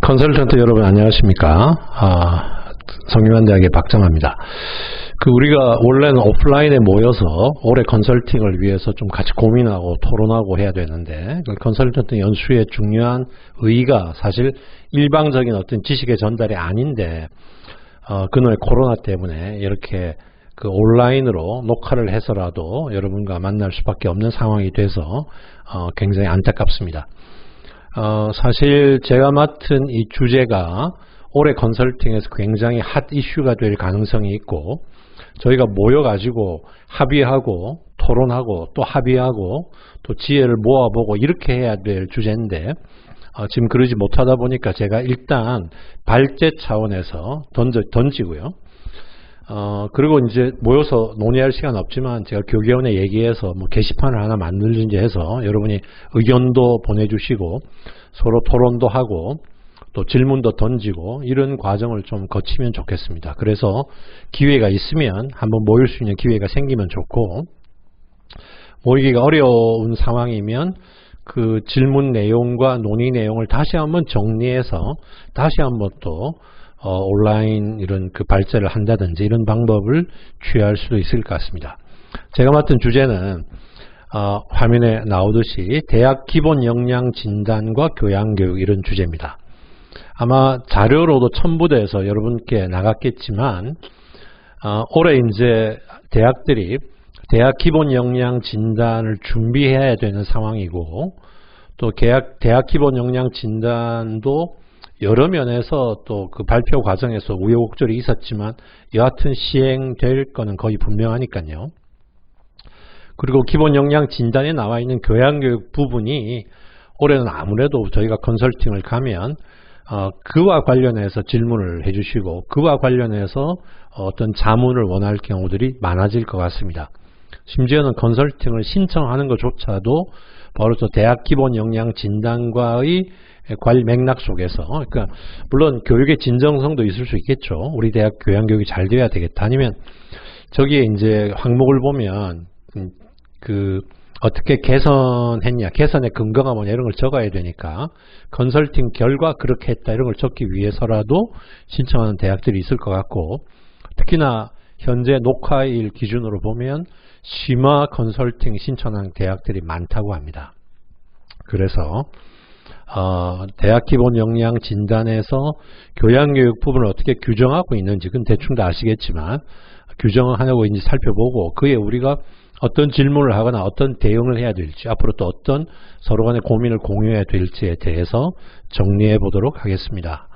컨설턴트 여러분 안녕하십니까? 성균관대학의 박정아입니다. 우리가 원래는 오프라인에 모여서 올해 컨설팅을 위해서 좀 같이 고민하고 토론하고 해야 되는데, 컨설턴트 연수의 중요한 의의가 사실 일방적인 어떤 지식의 전달이 아닌데, 그날 코로나 때문에 이렇게 온라인으로 녹화를 해서라도 여러분과 만날 수밖에 없는 상황이 돼서 굉장히 안타깝습니다. 사실 제가 맡은 이 주제가 올해 컨설팅에서 굉장히 핫 이슈가 될 가능성이 있고, 저희가 모여가지고 합의하고 토론하고 또 합의하고 또 지혜를 모아보고 이렇게 해야 될 주제인데, 지금 그러지 못하다 보니까 제가 일단 발제 차원에서 던지고요. 그리고 이제 모여서 논의할 시간 없지만 제가 교계원에 얘기해서 게시판을 하나 만들든지 해서 여러분이 의견도 보내주시고 서로 토론도 하고 또 질문도 던지고 이런 과정을 좀 거치면 좋겠습니다. 그래서 기회가 있으면 한번 모일 수 있는 기회가 생기면 좋고, 모이기가 어려운 상황이면 그 질문 내용과 논의 내용을 다시 한번 정리해서 다시 한번 또 온라인 이런 발제를 한다든지 이런 방법을 취할 수도 있을 것 같습니다. 제가 맡은 주제는 화면에 나오듯이 대학 기본 역량 진단과 교양교육 이런 주제입니다. 아마 자료로도 첨부돼서 여러분께 나갔겠지만, 올해 이제 대학들이 대학 기본 역량 진단을 준비해야 되는 상황이고, 또 대학 기본 역량 진단도 여러 면에서 또 그 발표 과정에서 우여곡절이 있었지만 여하튼 시행될 거는 거의 분명하니까요. 그리고 기본 역량 진단에 나와 있는 교양교육 부분이 올해는 아무래도 저희가 컨설팅을 가면 그와 관련해서 질문을 해주시고 그와 관련해서 어떤 자문을 원할 경우들이 많아질 것 같습니다. 심지어는 컨설팅을 신청하는 것조차도 바로 저 대학 기본 역량 진단과의 맥락 속에서, 그러니까 물론 교육의 진정성도 있을 수 있겠죠. 우리 대학 교양교육이 잘 돼야 되겠다. 아니면 저기에 이제 항목을 보면 어떻게 개선했냐, 개선의 근거가 뭐냐 이런 걸 적어야 되니까 컨설팅 결과 그렇게 했다 이런 걸 적기 위해서라도 신청하는 대학들이 있을 것 같고, 특히나 현재 녹화일 기준으로 보면 심화 컨설팅 신청한 대학들이 많다고 합니다. 그래서 대학 기본 역량 진단에서 교양교육 부분을 어떻게 규정하고 있는지 그건 대충 다 아시겠지만 규정을 하냐고 이제 살펴보고 그에 우리가 어떤 질문을 하거나 어떤 대응을 해야 될지, 앞으로 또 어떤 서로 간의 고민을 공유해야 될지에 대해서 정리해 보도록 하겠습니다.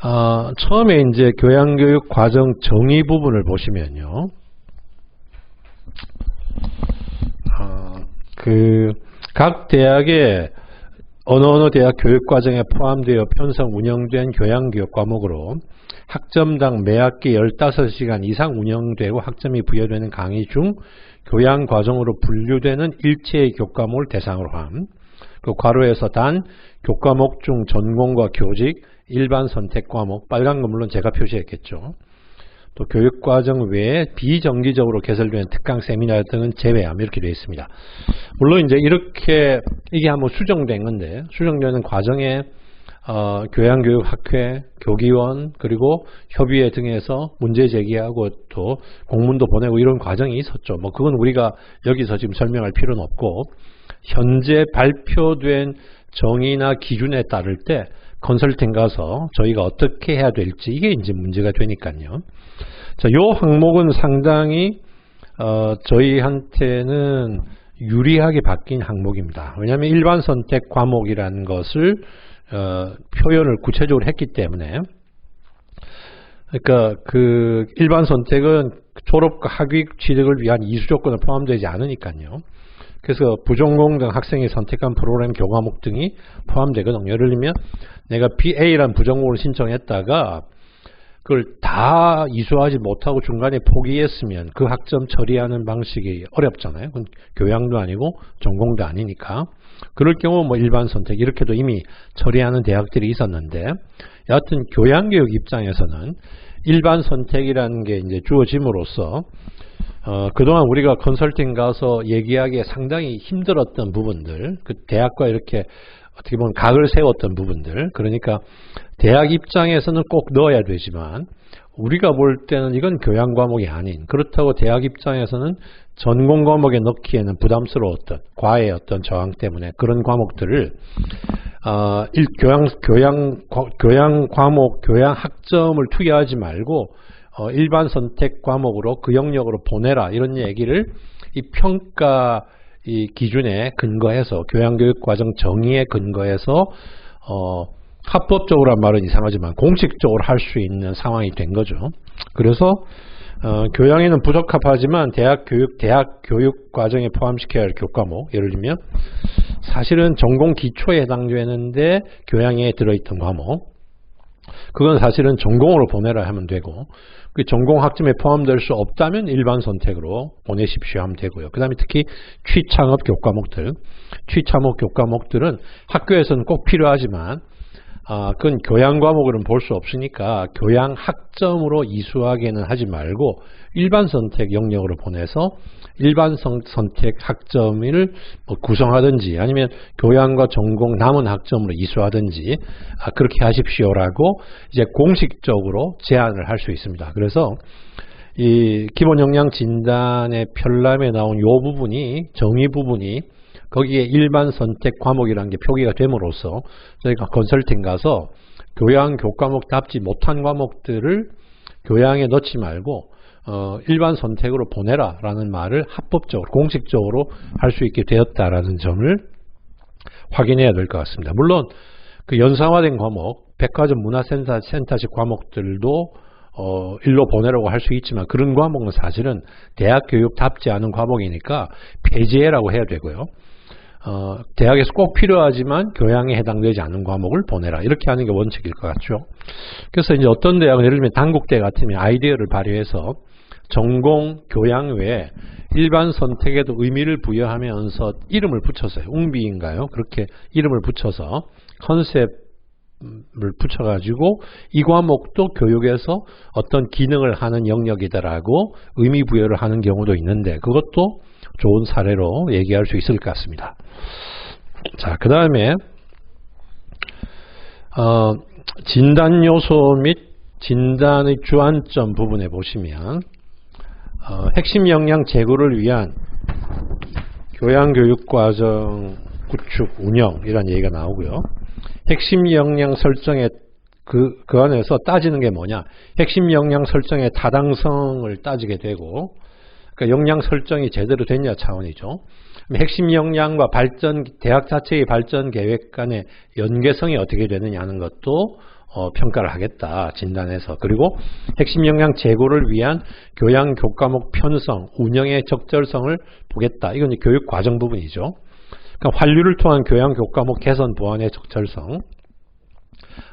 처음에 이제 교양교육 과정 정의 부분을 보시면요. 각 대학의 어느 대학 교육과정에 포함되어 편성 운영된 교양교육 과목으로 학점당 매학기 15시간 이상 운영되고 학점이 부여되는 강의 중 교양과정으로 분류되는 일체의 교과목을 대상으로 함. 그 괄호에서 단 교과목 중 전공과 교직, 일반 선택 과목, 빨간 건 물론 제가 표시했겠죠. 또 교육과정 외에 비정기적으로 개설되는 특강 세미나 등은 제외함 이렇게 되어 있습니다. 물론 이제 이렇게 이게 한번 수정된 건데, 수정되는 과정에 교양교육학회, 교기원 그리고 협의회 등에서 문제 제기하고 또 공문도 보내고 이런 과정이 있었죠. 그건 우리가 여기서 지금 설명할 필요는 없고, 현재 발표된 정의나 기준에 따를 때 컨설팅 가서 저희가 어떻게 해야 될지 이게 이제 문제가 되니까요. 자, 요 항목은 상당히 저희한테는 유리하게 바뀐 항목입니다. 왜냐하면 일반 선택 과목이라는 것을 표현을 구체적으로 했기 때문에, 그러니까 그 일반 선택은 졸업과 학위 취득을 위한 이수 조건을 포함되지 않으니까요. 그래서 부전공 등 학생이 선택한 프로그램 교과목 등이 포함되거든요. 예를 들면 내가 BA라는 부전공을 신청했다가 그걸 다 이수하지 못하고 중간에 포기했으면 그 학점 처리하는 방식이 어렵잖아요. 그건 교양도 아니고 전공도 아니니까. 그럴 경우 일반 선택 이렇게도 이미 처리하는 대학들이 있었는데, 여하튼 교양교육 입장에서는 일반 선택이라는 게 이제 주어짐으로써 그동안 우리가 컨설팅 가서 얘기하기에 상당히 힘들었던 부분들, 그 대학과 이렇게 어떻게 보면 각을 세웠던 부분들, 그러니까 대학 입장에서는 꼭 넣어야 되지만 우리가 볼 때는 이건 교양 과목이 아닌, 그렇다고 대학 입장에서는 전공 과목에 넣기에는 부담스러웠던 과외의 어떤 저항 때문에 그런 과목들을 교양 과목, 교양 학점을 투여하지 말고 일반 선택 과목으로 그 영역으로 보내라, 이런 얘기를 이 평가 이 기준에 근거해서, 교양교육과정 정의에 근거해서 합법적으로 한 말은 이상하지만 공식적으로 할 수 있는 상황이 된 거죠. 그래서 교양에는 부적합하지만 대학 교육 과정에 포함시켜야 할 교과목, 예를 들면 사실은 전공 기초에 해당되는데 교양에 들어있던 과목, 그건 사실은 전공으로 보내라 하면 되고, 그 전공 학점에 포함될 수 없다면 일반 선택으로 보내십시오 하면 되고요. 그 다음에 특히 취창업 교과목들, 취창업 교과목들은 학교에서는 꼭 필요하지만 그건 교양 과목으로는 볼 수 없으니까 교양 학점으로 이수하게는 하지 말고 일반 선택 영역으로 보내서 일반 선택 학점을 구성하든지 아니면 교양과 전공 남은 학점으로 이수하든지 그렇게 하십시오라고 이제 공식적으로 제안을 할 수 있습니다. 그래서 이 기본 역량 진단의 편람에 나온 이 부분이, 정의 부분이 거기에 일반 선택 과목이라는 게 표기가 됨으로써 저희가 컨설팅 가서 교양 교과목답지 못한 과목들을 교양에 넣지 말고 일반 선택으로 보내라 라는 말을 합법적으로 공식적으로 할 수 있게 되었다라는 점을 확인해야 될 것 같습니다. 물론 그 연상화된 과목, 백화점 문화센터식 과목들도 일로 보내라고 할 수 있지만 그런 과목은 사실은 대학 교육답지 않은 과목이니까 폐지해라고 해야 되고요. 대학에서 꼭 필요하지만 교양에 해당되지 않은 과목을 보내라, 이렇게 하는 게 원칙일 것 같죠. 그래서 이제 어떤 대학은 예를 들면 단국대 같으면 아이디어를 발휘해서 전공 교양 외에 일반 선택에도 의미를 부여하면서 이름을 붙여서요. 웅비인가요? 그렇게 이름을 붙여서 컨셉을 붙여가지고 이 과목도 교육에서 어떤 기능을 하는 영역이다라고 의미 부여를 하는 경우도 있는데, 그것도 좋은 사례로 얘기할 수 있을 것 같습니다. 자, 그 다음에 진단 요소 및 진단의 주안점 부분에 보시면 핵심 역량 제고를 위한 교양교육과정 구축 운영이라는 얘기가 나오고요. 핵심 역량 설정에 그 안에서 따지는 게 뭐냐, 핵심 역량 설정의 타당성을 따지게 되고, 그러니까 역량 설정이 제대로 됐냐 차원이죠. 핵심 역량과 대학 자체의 발전 계획 간의 연계성이 어떻게 되느냐 하는 것도 평가를 하겠다, 진단해서. 그리고 핵심 역량 제고를 위한 교양 교과목 편성, 운영의 적절성을 보겠다. 이건 교육 과정 부분이죠. 그러니까 환류를 통한 교양 교과목 개선 보완의 적절성.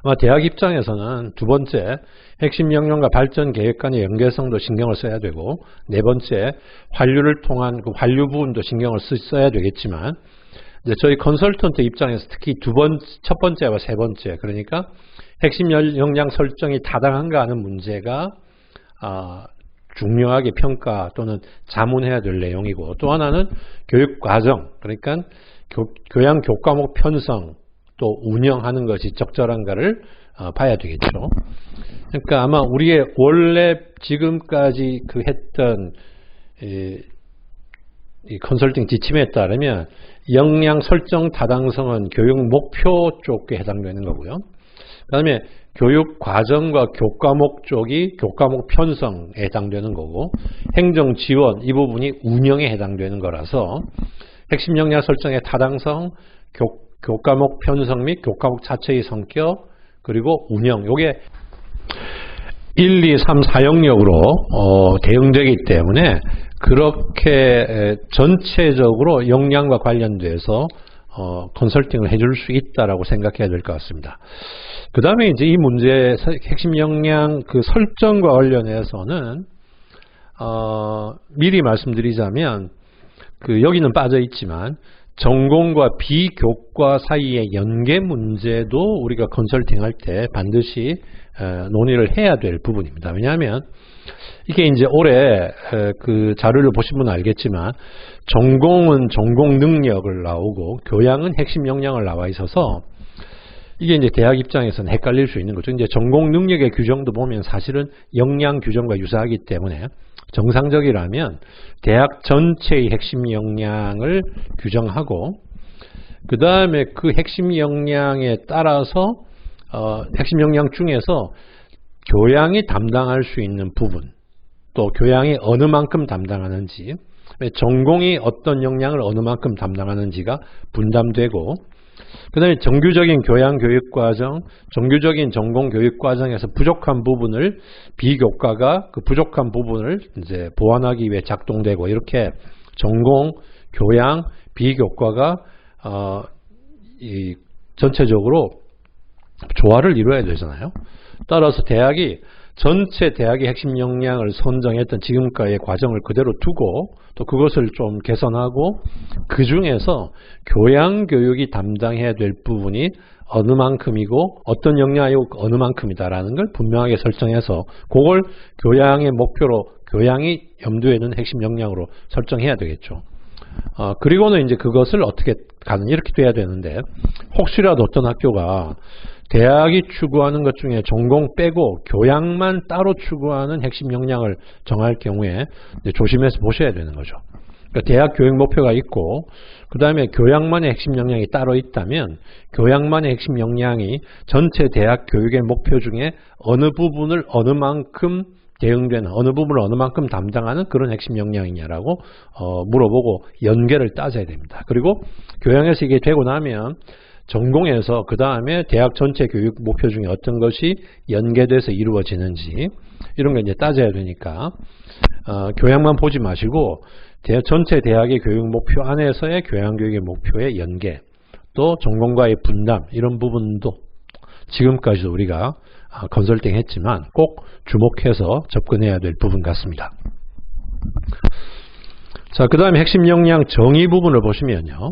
아마 대학 입장에서는 두 번째, 핵심 역량과 발전 계획 간의 연계성도 신경을 써야 되고, 네 번째, 환류를 통한 그 환류 부분도 신경을 써야 되겠지만, 이제 저희 컨설턴트 입장에서 특히 첫 번째와 세 번째, 그러니까 핵심 역량 설정이 타당한가 하는 문제가 중요하게 평가 또는 자문해야 될 내용이고, 또 하나는 교육 과정, 그러니까 교양 교과목 편성 또 운영하는 것이 적절한가를 봐야 되겠죠. 그러니까 아마 우리의 원래 지금까지 했던 이 컨설팅 지침에 따르면 역량 설정 타당성은 교육 목표 쪽에 해당되는 거고요. 그 다음에 교육 과정과 교과목 쪽이 교과목 편성에 해당되는 거고, 행정 지원 이 부분이 운영에 해당되는 거라서 핵심 역량 설정의 타당성, 교과목 편성 및 교과목 자체의 성격, 그리고 운영, 요게 1, 2, 3, 4영역으로 대응되기 때문에 그렇게 전체적으로 역량과 관련돼서 컨설팅을 해줄 수 있다라고 생각해야 될 것 같습니다. 그 다음에 이제 이 문제의 핵심 역량 그 설정과 관련해서는 미리 말씀드리자면 여기는 빠져 있지만 전공과 비교과 사이의 연계 문제도 우리가 컨설팅 할 때 반드시 논의를 해야 될 부분입니다. 왜냐하면 이게 이제 올해 그 자료를 보신 분은 알겠지만 전공은 전공 능력을 나오고 교양은 핵심 역량을 나와 있어서 이게 이제 대학 입장에서는 헷갈릴 수 있는 거죠. 이제 전공 능력의 규정도 보면 사실은 역량 규정과 유사하기 때문에 정상적이라면 대학 전체의 핵심 역량을 규정하고 그 다음에 그 핵심 역량에 따라서 핵심 역량 중에서 교양이 담당할 수 있는 부분 또 교양이 어느 만큼 담당하는지 전공이 어떤 역량을 어느 만큼 담당하는지가 분담되고 그 다음에 정규적인 교양 교육과정, 정규적인 전공 교육과정에서 부족한 부분을 비교과가 그 부족한 부분을 이제 보완하기 위해 작동되고 이렇게 전공, 교양, 비교과가 이 전체적으로 조화를 이루어야 되잖아요. 따라서 대학이 전체 대학의 핵심 역량을 선정했던 지금까지의 과정을 그대로 두고 또 그것을 좀 개선하고 그 중에서 교양교육이 담당해야 될 부분이 어느 만큼이고 어떤 역량이 어느 만큼이다라는 걸 분명하게 설정해서 그걸 교양의 목표로 교양이 염두에 두는 핵심 역량으로 설정해야 되겠죠. 그리고는 이제 그것을 어떻게 가는 이렇게 돼야 되는데 혹시라도 어떤 학교가 대학이 추구하는 것 중에 전공 빼고 교양만 따로 추구하는 핵심 역량을 정할 경우에 조심해서 보셔야 되는 거죠. 그러니까 대학 교육 목표가 있고 그 다음에 교양만의 핵심 역량이 따로 있다면 교양만의 핵심 역량이 전체 대학 교육의 목표 중에 어느 부분을 어느 만큼 대응되는 어느 부분을 어느 만큼 담당하는 그런 핵심 역량이냐라고 물어보고 연계를 따져야 됩니다. 그리고 교양에서 이게 되고 나면 전공에서 그 다음에 대학 전체 교육 목표 중에 어떤 것이 연계돼서 이루어지는지 이런 거 이제 따져야 되니까 교양만 보지 마시고 전체 대학의 교육 목표 안에서의 교양 교육의 목표의 연계 또 전공과의 분담 이런 부분도 지금까지도 우리가 컨설팅 했지만 꼭 주목해서 접근해야 될 부분 같습니다. 자, 그 다음에 핵심 역량 정의 부분을 보시면요.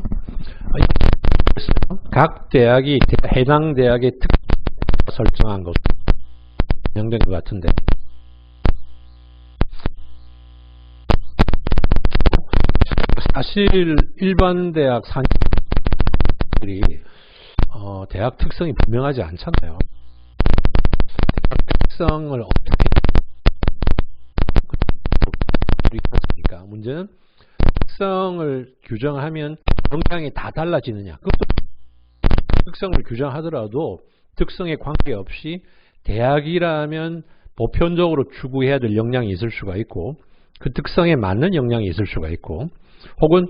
각 대학이 해당 대학의 특징을 설정한 것으로 반영된 것 같은데 사실 일반 대학 산들이 대학 특성이 분명하지 않잖아요. 대학 특성을 어떻게 있으니까 문제는 특성을 규정하면 역량이 다 달라지느냐. 특성을 규정하더라도 특성에 관계없이 대학이라면 보편적으로 추구해야 될 역량이 있을 수가 있고 그 특성에 맞는 역량이 있을 수가 있고 혹은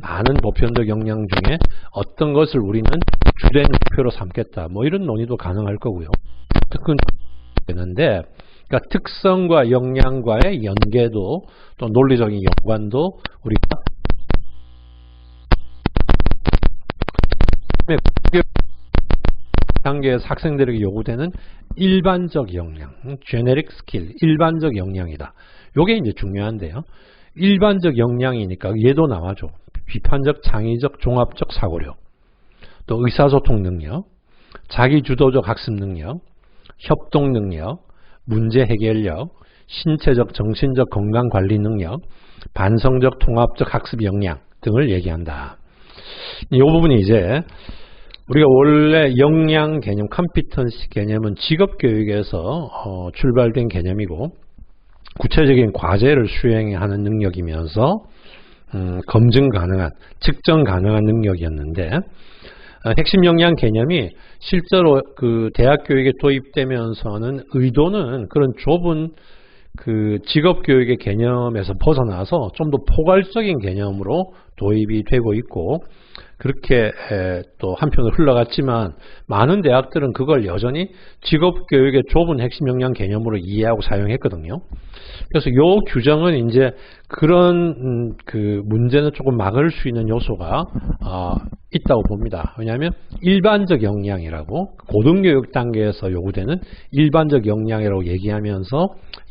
많은 보편적 역량 중에 어떤 것을 우리는 주된 목표로 삼겠다. 뭐 이런 논의도 가능할 거고요. 특근 되는데 그러니까 특성과 역량과의 연계도 또 논리적인 연관도 우리가 단계에서 학생들에게 요구되는 일반적 역량, generic skill, 일반적 역량이다. 요게 이제 중요한데요. 일반적 역량이니까 얘도 나와줘. 비판적, 창의적, 종합적 사고력, 또 의사소통 능력, 자기주도적 학습 능력, 협동 능력, 문제 해결력, 신체적, 정신적 건강관리 능력, 반성적, 통합적 학습 역량 등을 얘기한다. 이 부분이 이제 우리가 원래 역량 개념, 컴피턴시 개념은 직업교육에서 출발된 개념이고 구체적인 과제를 수행하는 능력이면서 검증 가능한, 측정 가능한 능력이었는데 핵심 역량 개념이 실제로 그 대학 교육에 도입되면서는 의도는 그런 좁은 그 직업교육의 개념에서 벗어나서 좀 더 포괄적인 개념으로 도입이 되고 있고 그렇게 또 한편으로 흘러갔지만 많은 대학들은 그걸 여전히 직업교육의 좁은 핵심 역량 개념으로 이해하고 사용했거든요. 그래서 요 규정은 이제 그런 그 문제는 조금 막을 수 있는 요소가 있다고 봅니다. 왜냐하면 일반적 역량이라고 고등교육 단계에서 요구되는 일반적 역량이라고 얘기하면서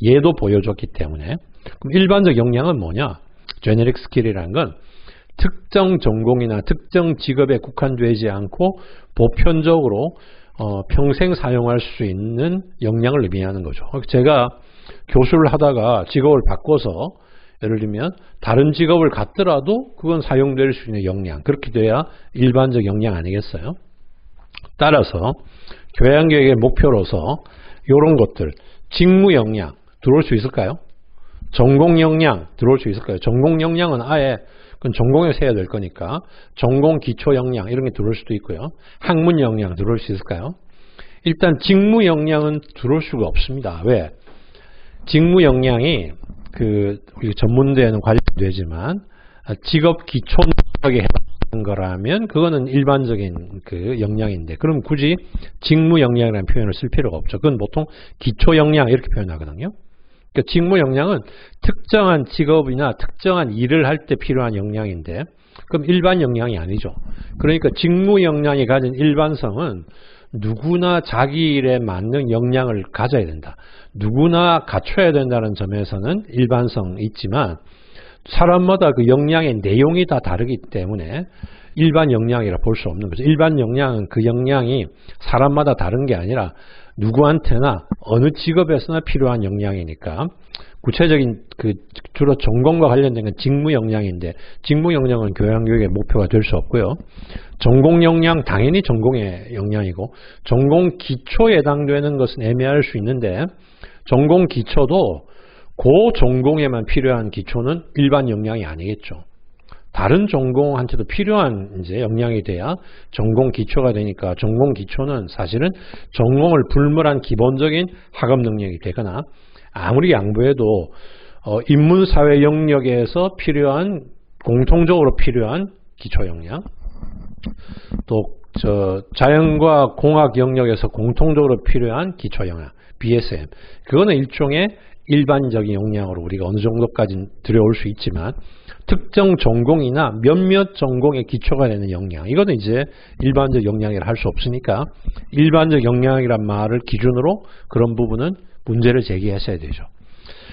얘도 보여줬기 때문에 그럼 일반적 역량은 뭐냐? 제네릭 스킬이라는 건 특정 전공이나 특정 직업에 국한되지 않고 보편적으로 평생 사용할 수 있는 역량을 의미하는 거죠. 제가 교수를 하다가 직업을 바꿔서 예를 들면 다른 직업을 갖더라도 그건 사용될 수 있는 역량, 그렇게 돼야 일반적 역량 아니겠어요? 따라서 교양교육의 목표로서 이런 것들, 직무 역량 들어올 수 있을까요? 전공 역량 들어올 수 있을까요? 전공 역량은 아예 그건 전공에서 해야 될 거니까 전공 기초 역량 이런 게 들어올 수도 있고요. 학문 역량 들어올 수 있을까요? 일단 직무 역량은 들어올 수가 없습니다. 왜? 직무 역량이 우리 전문대에는 관련되지만 직업 기초 능력에 해당하는 거라면 그거는 일반적인 그 역량인데, 그럼 굳이 직무 역량이라는 표현을 쓸 필요가 없죠. 그건 보통 기초 역량 이렇게 표현하거든요. 그러니까 직무 역량은 특정한 직업이나 특정한 일을 할 때 필요한 역량인데, 그럼 일반 역량이 아니죠. 그러니까 직무 역량이 가진 일반성은 누구나 자기 일에 맞는 역량을 가져야 된다. 누구나 갖춰야 된다는 점에서는 일반성이 있지만 사람마다 그 역량의 내용이 다 다르기 때문에 일반 역량이라 볼 수 없는 거죠. 일반 역량은 그 역량이 사람마다 다른 게 아니라 누구한테나 어느 직업에서나 필요한 역량이니까, 구체적인 주로 전공과 관련된 건 직무 역량인데, 직무 역량은 교양교육의 목표가 될 수 없고요. 전공 역량 당연히 전공의 역량이고, 전공 기초에 해당되는 것은 애매할 수 있는데, 전공 기초도 그 전공에만 필요한 기초는 일반 역량이 아니겠죠. 다른 전공한테도 필요한 이제 역량이 돼야 전공 기초가 되니까, 전공 기초는 사실은 전공을 불문한 기본적인 학업 능력이 되거나, 아무리 양보해도 인문사회 영역에서 필요한, 공통적으로 필요한 기초 역량, 또 자연과 공학 영역에서 공통적으로 필요한 기초 역량, BSM, 그거는 일종의 일반적인 역량으로 우리가 어느 정도까지 들여올 수 있지만, 특정 전공이나 몇몇 전공의 기초가 되는 역량, 이거는 이제 일반적 역량이라 할 수 없으니까 일반적 역량이란 말을 기준으로 그런 부분은 문제를 제기하셔야 되죠.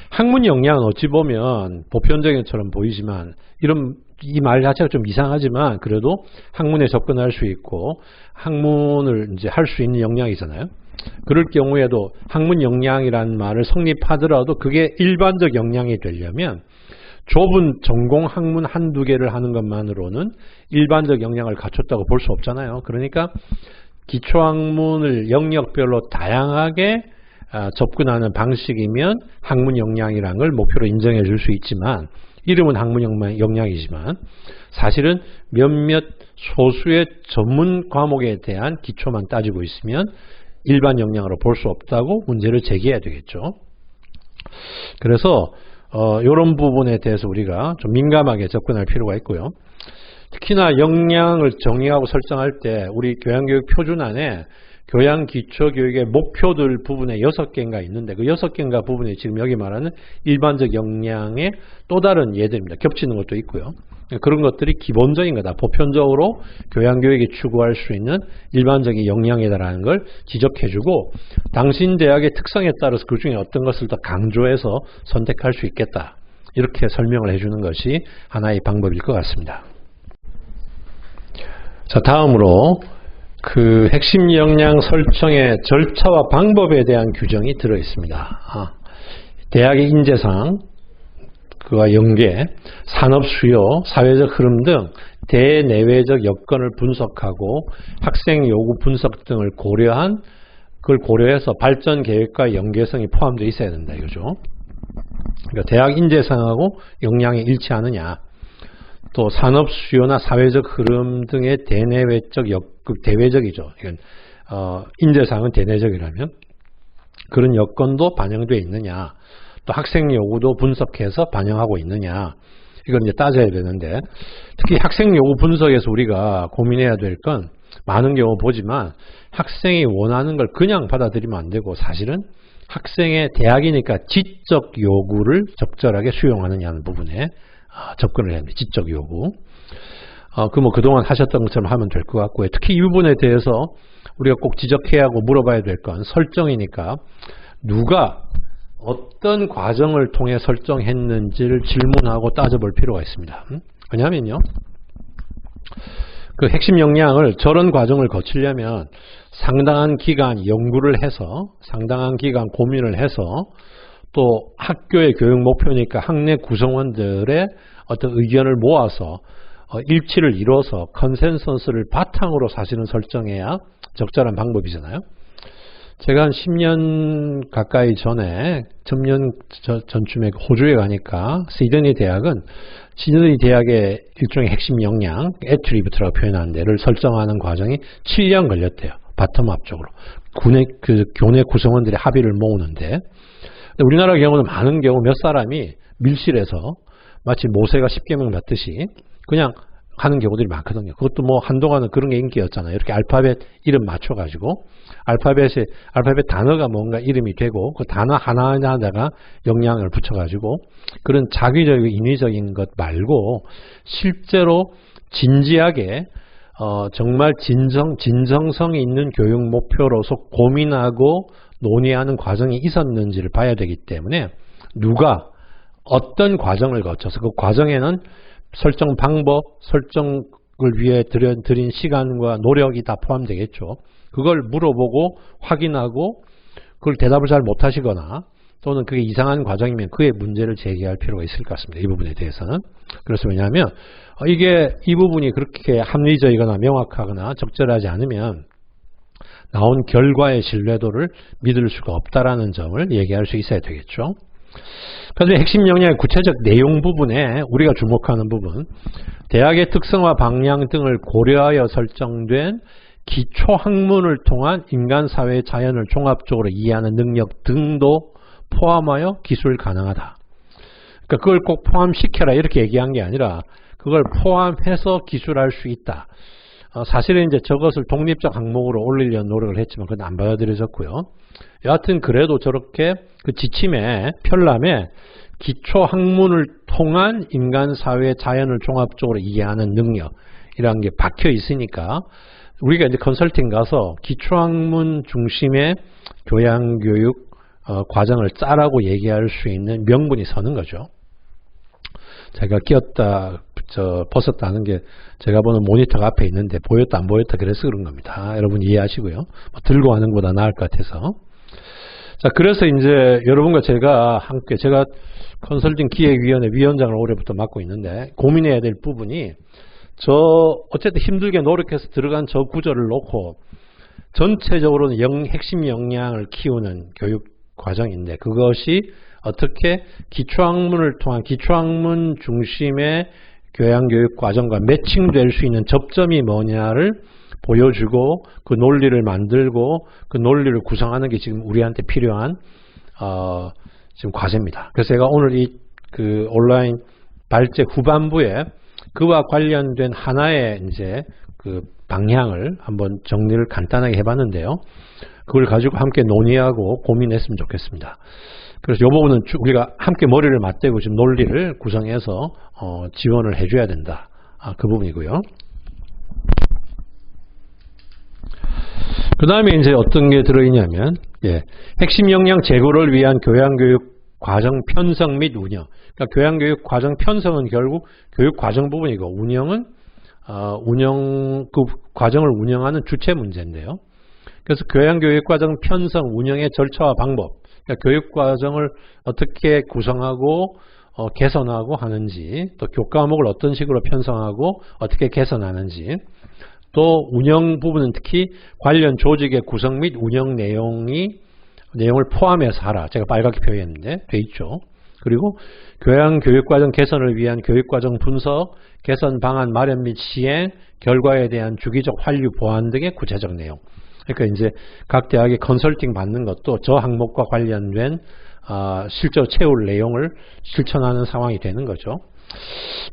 학문 역량은 어찌 보면 보편적인 것처럼 보이지만, 이 말 자체가 좀 이상하지만 그래도 학문에 접근할 수 있고 학문을 이제 할 수 있는 역량이잖아요. 그럴 경우에도 학문 역량이라는 말을 성립하더라도 그게 일반적 역량이 되려면 좁은 전공 학문 한두 개를 하는 것만으로는 일반적 역량을 갖췄다고 볼 수 없잖아요. 그러니까 기초학문을 영역별로 다양하게 접근하는 방식이면 학문 역량이라는 걸 목표로 인정해 줄 수 있지만, 이름은 학문 역량이지만 사실은 몇몇 소수의 전문 과목에 대한 기초만 따지고 있으면 일반 역량으로 볼 수 없다고 문제를 제기해야 되겠죠. 그래서 이런 부분에 대해서 우리가 좀 민감하게 접근할 필요가 있고요. 특히나 역량을 정의하고 설정할 때 우리 교양교육 표준 안에 교양기초교육의 목표들 부분에 6개인가 있는데, 그 6개인가 부분이 지금 여기 말하는 일반적 역량의 또 다른 예들입니다. 겹치는 것도 있고요. 그런 것들이 기본적인 거다. 보편적으로 교양교육이 추구할 수 있는 일반적인 역량이다라는 걸 지적해주고, 당신 대학의 특성에 따라서 그 중에 어떤 것을 더 강조해서 선택할 수 있겠다, 이렇게 설명을 해주는 것이 하나의 방법일 것 같습니다. 자, 다음으로 그 핵심 역량 설정의 절차와 방법에 대한 규정이 들어 있습니다. 대학의 인재상, 그와 연계, 산업 수요, 사회적 흐름 등 대내외적 여건을 분석하고 학생 요구 분석 등을 그걸 고려해서 발전 계획과 연계성이 포함되어 있어야 된다, 이거죠. 그러니까 대학 인재상하고 역량이 일치하느냐, 또 산업 수요나 사회적 흐름 등의 대내외적 대외적이죠. 이건 인재상은 대내적이라면 그런 여건도 반영되어 있느냐, 또 학생 요구도 분석해서 반영하고 있느냐, 이건 이제 따져야 되는데, 특히 학생 요구 분석에서 우리가 고민해야 될 건, 많은 경우 보지만 학생이 원하는 걸 그냥 받아들이면 안 되고, 사실은 학생의 대학이니까 지적 요구를 적절하게 수용하느냐는 부분에 접근을 해야 합니다. 지적 요구. 그동안 하셨던 것처럼 하면 될 것 같고요. 특히 이 부분에 대해서 우리가 꼭 지적해야 하고 물어봐야 될 건 설정이니까, 누가 어떤 과정을 통해 설정했는지를 질문하고 따져볼 필요가 있습니다. 왜냐하면요, 그 핵심 역량을 저런 과정을 거치려면 상당한 기간 연구를 해서 상당한 기간 고민을 해서 또 학교의 교육 목표니까 학내 구성원들의 어떤 의견을 모아서 일치를 이뤄서 컨센서스를 바탕으로 사실은 설정해야 적절한 방법이잖아요. 제가 한 10년 가까이 전에 10년 전쯤에 호주에 가니까 시드니 대학은 시드니 대학의 일종의 핵심 역량 애트리뷰트라고 표현하는 데를 설정하는 과정이 7년 걸렸대요. 바텀업적으로 교내 구성원들의 합의를 모으는데 우리나라 경우는 많은 경우 몇 사람이 밀실에서 마치 모세가 십계명 받듯이 그냥 하는 경우들이 많거든요. 그것도 뭐 한동안은 그런 게 인기였잖아요. 이렇게 알파벳 이름 맞춰가지고 알파벳 단어가 뭔가 이름이 되고 그 단어 하나하나다가 역량을 붙여가지고 그런 자기적이고 인위적인 것 말고 실제로 진지하게 정말 진정성이 있는 교육 목표로서 고민하고 논의하는 과정이 있었는지를 봐야 되기 때문에 누가 어떤 과정을 거쳐서 그 과정에는 설정 방법, 설정을 위해 들인 시간과 노력이 다 포함되겠죠. 그걸 물어보고 확인하고 그걸 대답을 잘 못하시거나 또는 그게 이상한 과정이면 그의 문제를 제기할 필요가 있을 것 같습니다. 이 부분에 대해서는. 그래서 왜냐하면 이 부분이 그렇게 합리적이거나 명확하거나 적절하지 않으면 나온 결과의 신뢰도를 믿을 수가 없다라는 점을 얘기할 수 있어야 되겠죠. 그래서 핵심 역량의 구체적 내용 부분에 우리가 주목하는 부분, 대학의 특성과 방향 등을 고려하여 설정된 기초 학문을 통한 인간 사회의 자연을 종합적으로 이해하는 능력 등도 포함하여 기술 가능하다. 그러니까 그걸 꼭 포함시켜라 이렇게 얘기한 게 아니라 그걸 포함해서 기술할 수 있다. 사실은 이제 저것을 독립적 항목으로 올리려는 노력을 했지만 그건 안 받아들여졌고요. 여하튼 그래도 저렇게 그 지침에 편람에 기초 학문을 통한 인간 사회의 자연을 종합적으로 이해하는 능력이라는 게 박혀 있으니까 우리가 이제 컨설팅 가서 기초 학문 중심의 교양교육 과정을 짜라고 얘기할 수 있는 명분이 서는 거죠. 제가 끼었다 벗었다 하는 게 제가 보는 모니터가 앞에 있는데 보였다 안 보였다 그래서 그런 겁니다. 여러분 이해하시고요. 들고 하는 것보다 나을 것 같아서. 자, 그래서 이제 여러분과 제가 함께 제가 컨설팅 기획위원회 위원장을 올해부터 맡고 있는데 고민해야 될 부분이 어쨌든 힘들게 노력해서 들어간 저 구조를 놓고 전체적으로는 핵심 역량을 키우는 교육 과정인데 그것이 어떻게 기초학문을 통한 기초학문 중심의 교양교육 과정과 매칭될 수 있는 접점이 뭐냐를 보여주고 그 논리를 만들고 그 논리를 구성하는 게 지금 우리한테 필요한 지금 과제입니다. 그래서 제가 오늘 그 온라인 발제 후반부에 그와 관련된 하나의 이제 그 방향을 한번 정리를 간단하게 해봤는데요. 그걸 가지고 함께 논의하고 고민했으면 좋겠습니다. 그래서 이 부분은 우리가 함께 머리를 맞대고 지금 논리를 구성해서 지원을 해줘야 된다. 그 부분이고요. 그 다음에 이제 어떤 게 들어있냐면, 핵심 역량 제고를 위한 교양교육 과정 편성 및 운영. 그러니까 교양교육 과정 편성은 결국 교육 과정 부분이고, 운영은, 그 과정을 운영하는 주체 문제인데요. 그래서 교양교육 과정 편성, 운영의 절차와 방법. 그러니까 교육 과정을 어떻게 구성하고, 개선하고 하는지, 또 교과목을 어떤 식으로 편성하고, 어떻게 개선하는지, 또 운영 부분은 특히 관련 조직의 구성 및 운영 내용을 포함해서 하라. 제가 빨갛게 표현했는데 돼 있죠. 그리고 교육과정 개선을 위한 교육과정 분석, 개선 방안 마련 및 시행, 결과에 대한 주기적 환류 보완 등의 구체적 내용. 그러니까 이제 각 대학의 컨설팅 받는 것도 저 항목과 관련된 실제로 채울 내용을 실천하는 상황이 되는 거죠.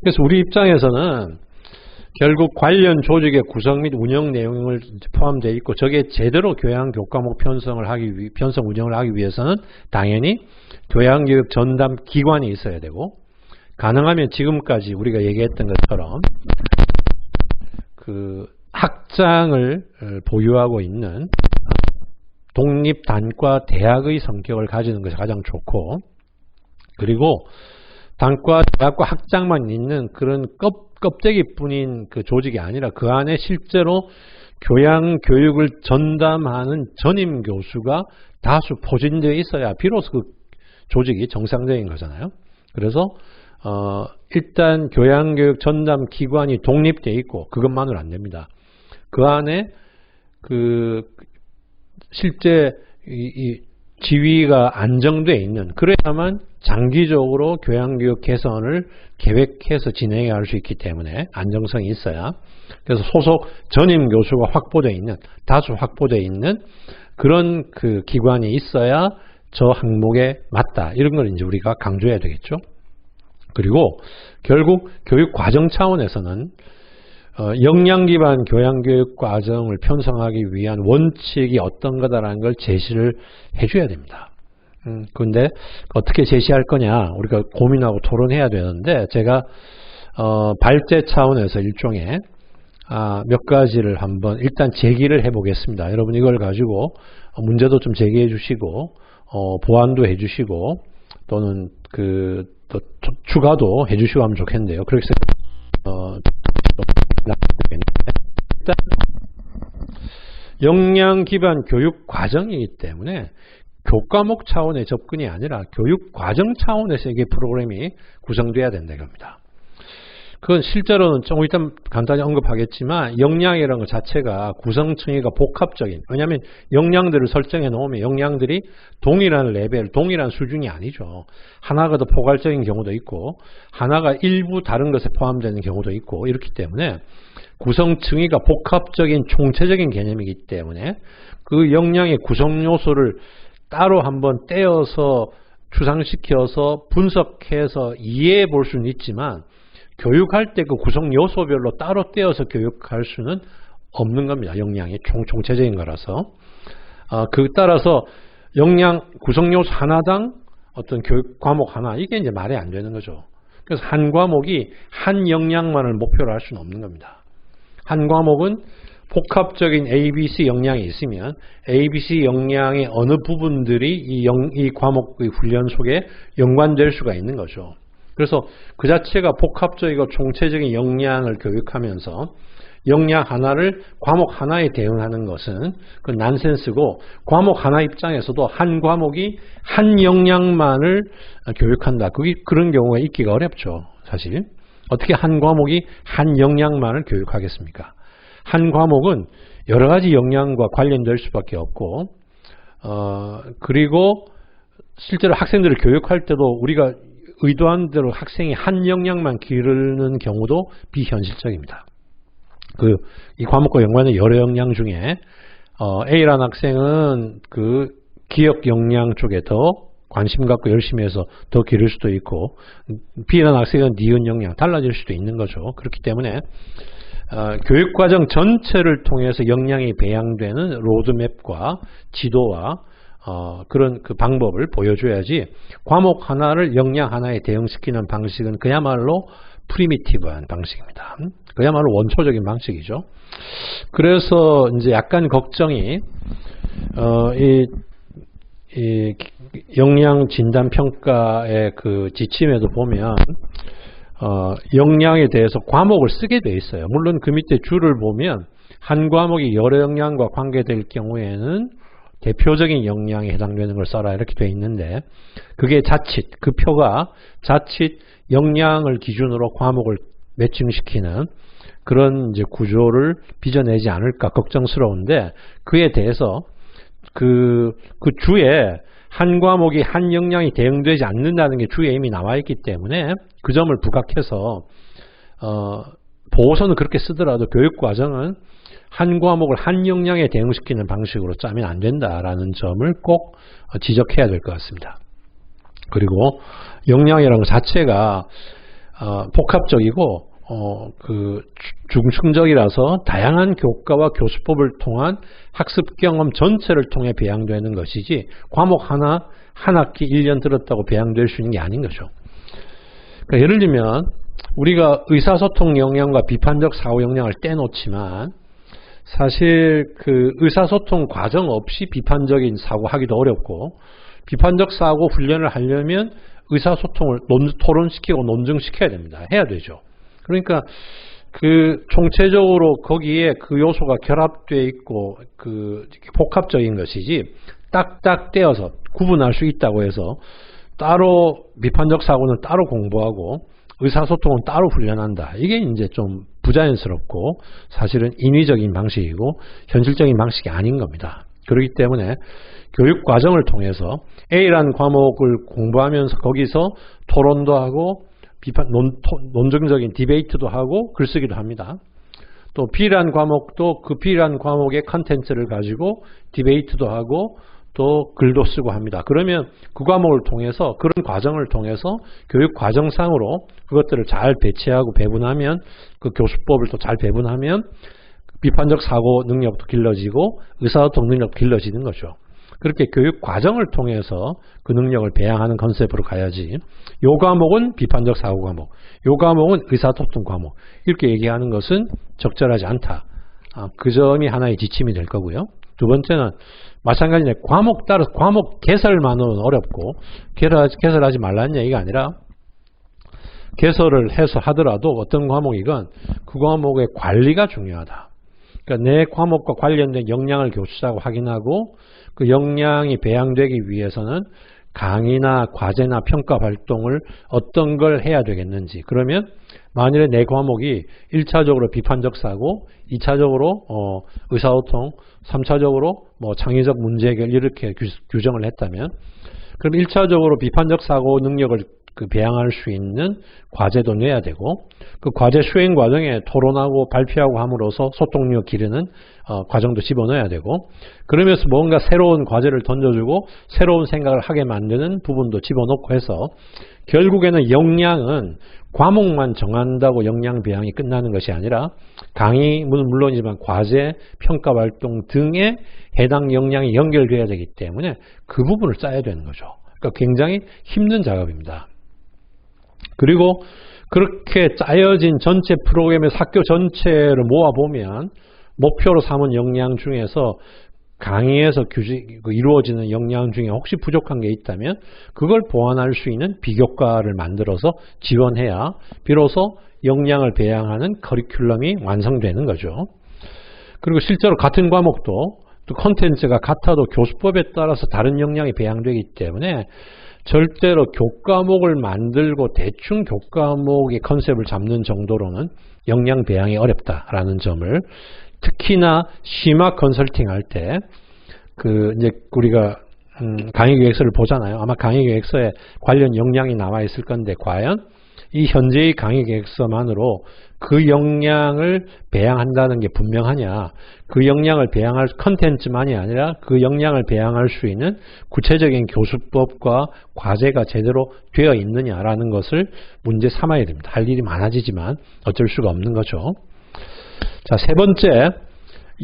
그래서 우리 입장에서는 결국 관련 조직의 구성 및 운영 내용을 포함되어 있고 저게 제대로 교양 교과목 편성 운영을 하기 위해서는 당연히 교양교육 전담 기관이 있어야 되고 가능하면 지금까지 우리가 얘기했던 것처럼 그 학장을 보유하고 있는 독립 단과 대학의 성격을 가지는 것이 가장 좋고 그리고 단과 대학과 학장만 있는 그런 껍데기뿐인 그 조직이 아니라 그 안에 실제로 교양 교육을 전담하는 전임 교수가 다수 포진되어 있어야 비로소 그 조직이 정상적인 거잖아요. 그래서 일단 교양교육 전담 기관이 독립되어 있고 그것만으로 안 됩니다. 그 안에 그 실제 이 지위가 안정되어 있는, 그래야만 장기적으로 교양교육 개선을 계획해서 진행해 갈 수 있기 때문에 안정성이 있어야, 그래서 소속 전임 교수가 확보되어 있는, 다수 확보되어 있는 그런 그 기관이 있어야 저 항목에 맞다, 이런 걸 이제 우리가 강조해야 되겠죠. 그리고 결국 교육 과정 차원에서는 역량 기반 교양교육 과정을 편성하기 위한 원칙이 어떤 거다라는 걸 제시를 해줘야 됩니다. 그런데 어떻게 제시할 거냐 우리가 고민하고 토론해야 되는데, 제가 발제 차원에서 일종의 몇 가지를 한번 일단 제기를 해보겠습니다. 여러분 이걸 가지고 문제도 좀 제기해 주시고 보완도 해 주시고 또는 또 추가도 해 주시고 하면 좋겠는데요. 그렇게 일단 역량 기반 교육 과정이기 때문에 교과목 차원의 접근이 아니라 교육 과정 차원에서 이게 프로그램이 구성돼야 된다 이겁니다. 그건 실제로는 좀 일단 간단히 언급하겠지만, 역량이라는 것 자체가 구성층위가 복합적인, 왜냐하면 역량들을 설정해 놓으면 역량들이 동일한 레벨, 동일한 수준이 아니죠. 하나가 더 포괄적인 경우도 있고 하나가 일부 다른 것에 포함되는 경우도 있고, 이렇기 때문에 구성층위가 복합적인 총체적인 개념이기 때문에 그 역량의 구성 요소를 따로 한번 떼어서 추상시켜서 분석해서 이해해 볼 수는 있지만, 교육할 때 그 구성 요소별로 따로 떼어서 교육할 수는 없는 겁니다. 역량이 총체적인 거라서. 따라서 역량 구성 요소 하나당 어떤 교육 과목 하나, 이게 이제 말이 안 되는 거죠. 그래서 한 과목이 한 역량만을 목표로 할 수는 없는 겁니다. 한 과목은 복합적인 ABC 역량이 있으면 ABC 역량의 어느 부분들이 이 과목의 훈련 속에 연관될 수가 있는 거죠. 그래서 그 자체가 복합적이고 총체적인 역량을 교육하면서 역량 하나를 과목 하나에 대응하는 것은 그 난센스고, 과목 하나 입장에서도 한 과목이 한 역량만을 교육한다, 그런 경우가 있기가 어렵죠. 사실 어떻게 한 과목이 한 역량만을 교육하겠습니까? 한 과목은 여러 가지 역량과 관련될 수밖에 없고, 그리고 실제로 학생들을 교육할 때도 우리가 의도한 대로 학생이 한 역량만 기르는 경우도 비현실적입니다. 이 과목과 연관된 여러 역량 중에 A라는 학생은 그 기억 역량 쪽에 더 관심 갖고 열심히 해서 더 기를 수도 있고, B라는 학생은 니은 역량 달라질 수도 있는 거죠. 그렇기 때문에 교육과정 전체를 통해서 역량이 배양되는 로드맵과 지도와 그런 그 방법을 보여줘야지, 과목 하나를 역량 하나에 대응시키는 방식은 그야말로 프리미티브한 방식입니다. 그야말로 원초적인 방식이죠. 그래서 이제 약간 걱정이 이 역량 진단 평가의 그 지침에도 보면 역량에 대해서 과목을 쓰게 돼 있어요. 물론 그 밑에 줄을 보면 한 과목이 여러 역량과 관계될 경우에는 대표적인 역량에 해당되는 걸 써라 이렇게 돼 있는데, 그게 자칫 그 표가 자칫 역량을 기준으로 과목을 매칭시키는 그런 이제 구조를 빚어내지 않을까 걱정스러운데, 그에 대해서 그 주에 한 과목이 한 역량이 대응되지 않는다는 게 주에 이미 나와 있기 때문에 그 점을 부각해서 보고서는 그렇게 쓰더라도 교육과정은 한 과목을 한 역량에 대응시키는 방식으로 짜면 안 된다라는 점을 꼭 지적해야 될 것 같습니다. 그리고 역량이라는 것 자체가 복합적이고 그 중층적이라서 다양한 교과와 교수법을 통한 학습 경험 전체를 통해 배양되는 것이지, 과목 하나 한 학기 1년 들었다고 배양될 수 있는 게 아닌 거죠. 그러니까 예를 들면 우리가 의사소통 역량과 비판적 사고 역량을 떼놓지만, 사실 그 의사소통 과정 없이 비판적인 사고 하기도 어렵고, 비판적 사고 훈련을 하려면 의사소통을 토론시키고 논증시켜야 됩니다. 해야 되죠. 그러니까 그 총체적으로 거기에 그 요소가 결합되어 있고 그 복합적인 것이지 딱딱 떼어서 구분할 수 있다고 해서 따로 비판적 사고는 따로 공부하고 의사소통은 따로 훈련한다. 이게 이제 좀 부자연스럽고 사실은 인위적인 방식이고 현실적인 방식이 아닌 겁니다. 그렇기 때문에 교육 과정을 통해서 A라는 과목을 공부하면서 거기서 토론도 하고 논증적인 디베이트도 하고 글쓰기도 합니다. 또 B라는 과목도 그 B라는 과목의 컨텐츠를 가지고 디베이트도 하고 또 글도 쓰고 합니다. 그러면 그 과목을 통해서 그런 과정을 통해서 교육 과정상으로 그것들을 잘 배치하고 배분하면 그 교수법을 또 잘 배분하면 비판적 사고 능력도 길러지고 의사소통 능력도 길러지는 거죠. 그렇게 교육 과정을 통해서 그 능력을 배양하는 컨셉으로 가야지 요 과목은 비판적 사고 과목, 요 과목은 의사소통 과목 이렇게 얘기하는 것은 적절하지 않다. 그 점이 하나의 지침이 될 거고요. 두 번째는 마찬가지로 과목 따라서 과목 개설만으로는 어렵고 개설하지 말라는 얘기가 아니라 개설을 해서 하더라도 어떤 과목이건 그 과목의 관리가 중요하다. 그러니까 내 과목과 관련된 역량을 교수자가 확인하고 그 역량이 배양되기 위해서는 강의나 과제나 평가 활동을 어떤 걸 해야 되겠는지 그러면 만일에 내 과목이 1차적으로 비판적 사고 2차적으로 의사소통 3차적으로 뭐 창의적 문제 해결 이렇게 규정을 했다면 그럼 1차적으로 비판적 사고 능력을 배양할 수 있는 과제도 내야 되고 그 과제 수행 과정에 토론하고 발표하고 함으로써 소통력 기르는 과정도 집어넣어야 되고 그러면서 뭔가 새로운 과제를 던져주고 새로운 생각을 하게 만드는 부분도 집어넣고 해서 결국에는 역량은 과목만 정한다고 역량 배양이 끝나는 것이 아니라 강의는 물론이지만 과제, 평가 활동 등에 해당 역량이 연결돼야 되기 때문에 그 부분을 짜야 되는 거죠. 그러니까 굉장히 힘든 작업입니다. 그리고 그렇게 짜여진 전체 프로그램의 학교 전체를 모아보면 목표로 삼은 역량 중에서 강의에서 이루어지는 역량 중에 혹시 부족한 게 있다면 그걸 보완할 수 있는 비교과를 만들어서 지원해야 비로소 역량을 배양하는 커리큘럼이 완성되는 거죠. 그리고 실제로 같은 과목도 또 컨텐츠가 같아도 교수법에 따라서 다른 역량이 배양되기 때문에 절대로 교과목을 만들고 대충 교과목의 컨셉을 잡는 정도로는 역량 배양이 어렵다라는 점을 특히나 심화 컨설팅 할 때 이제 우리가 강의 계획서를 보잖아요. 아마 강의 계획서에 관련 역량이 나와 있을 건데 과연 이 현재의 강의 계획서만으로 그 역량을 배양한다는 게 분명하냐, 그 역량을 배양할 컨텐츠만이 아니라 그 역량을 배양할 수 있는 구체적인 교수법과 과제가 제대로 되어 있느냐라는 것을 문제 삼아야 됩니다. 할 일이 많아지지만 어쩔 수가 없는 거죠. 자, 세 번째,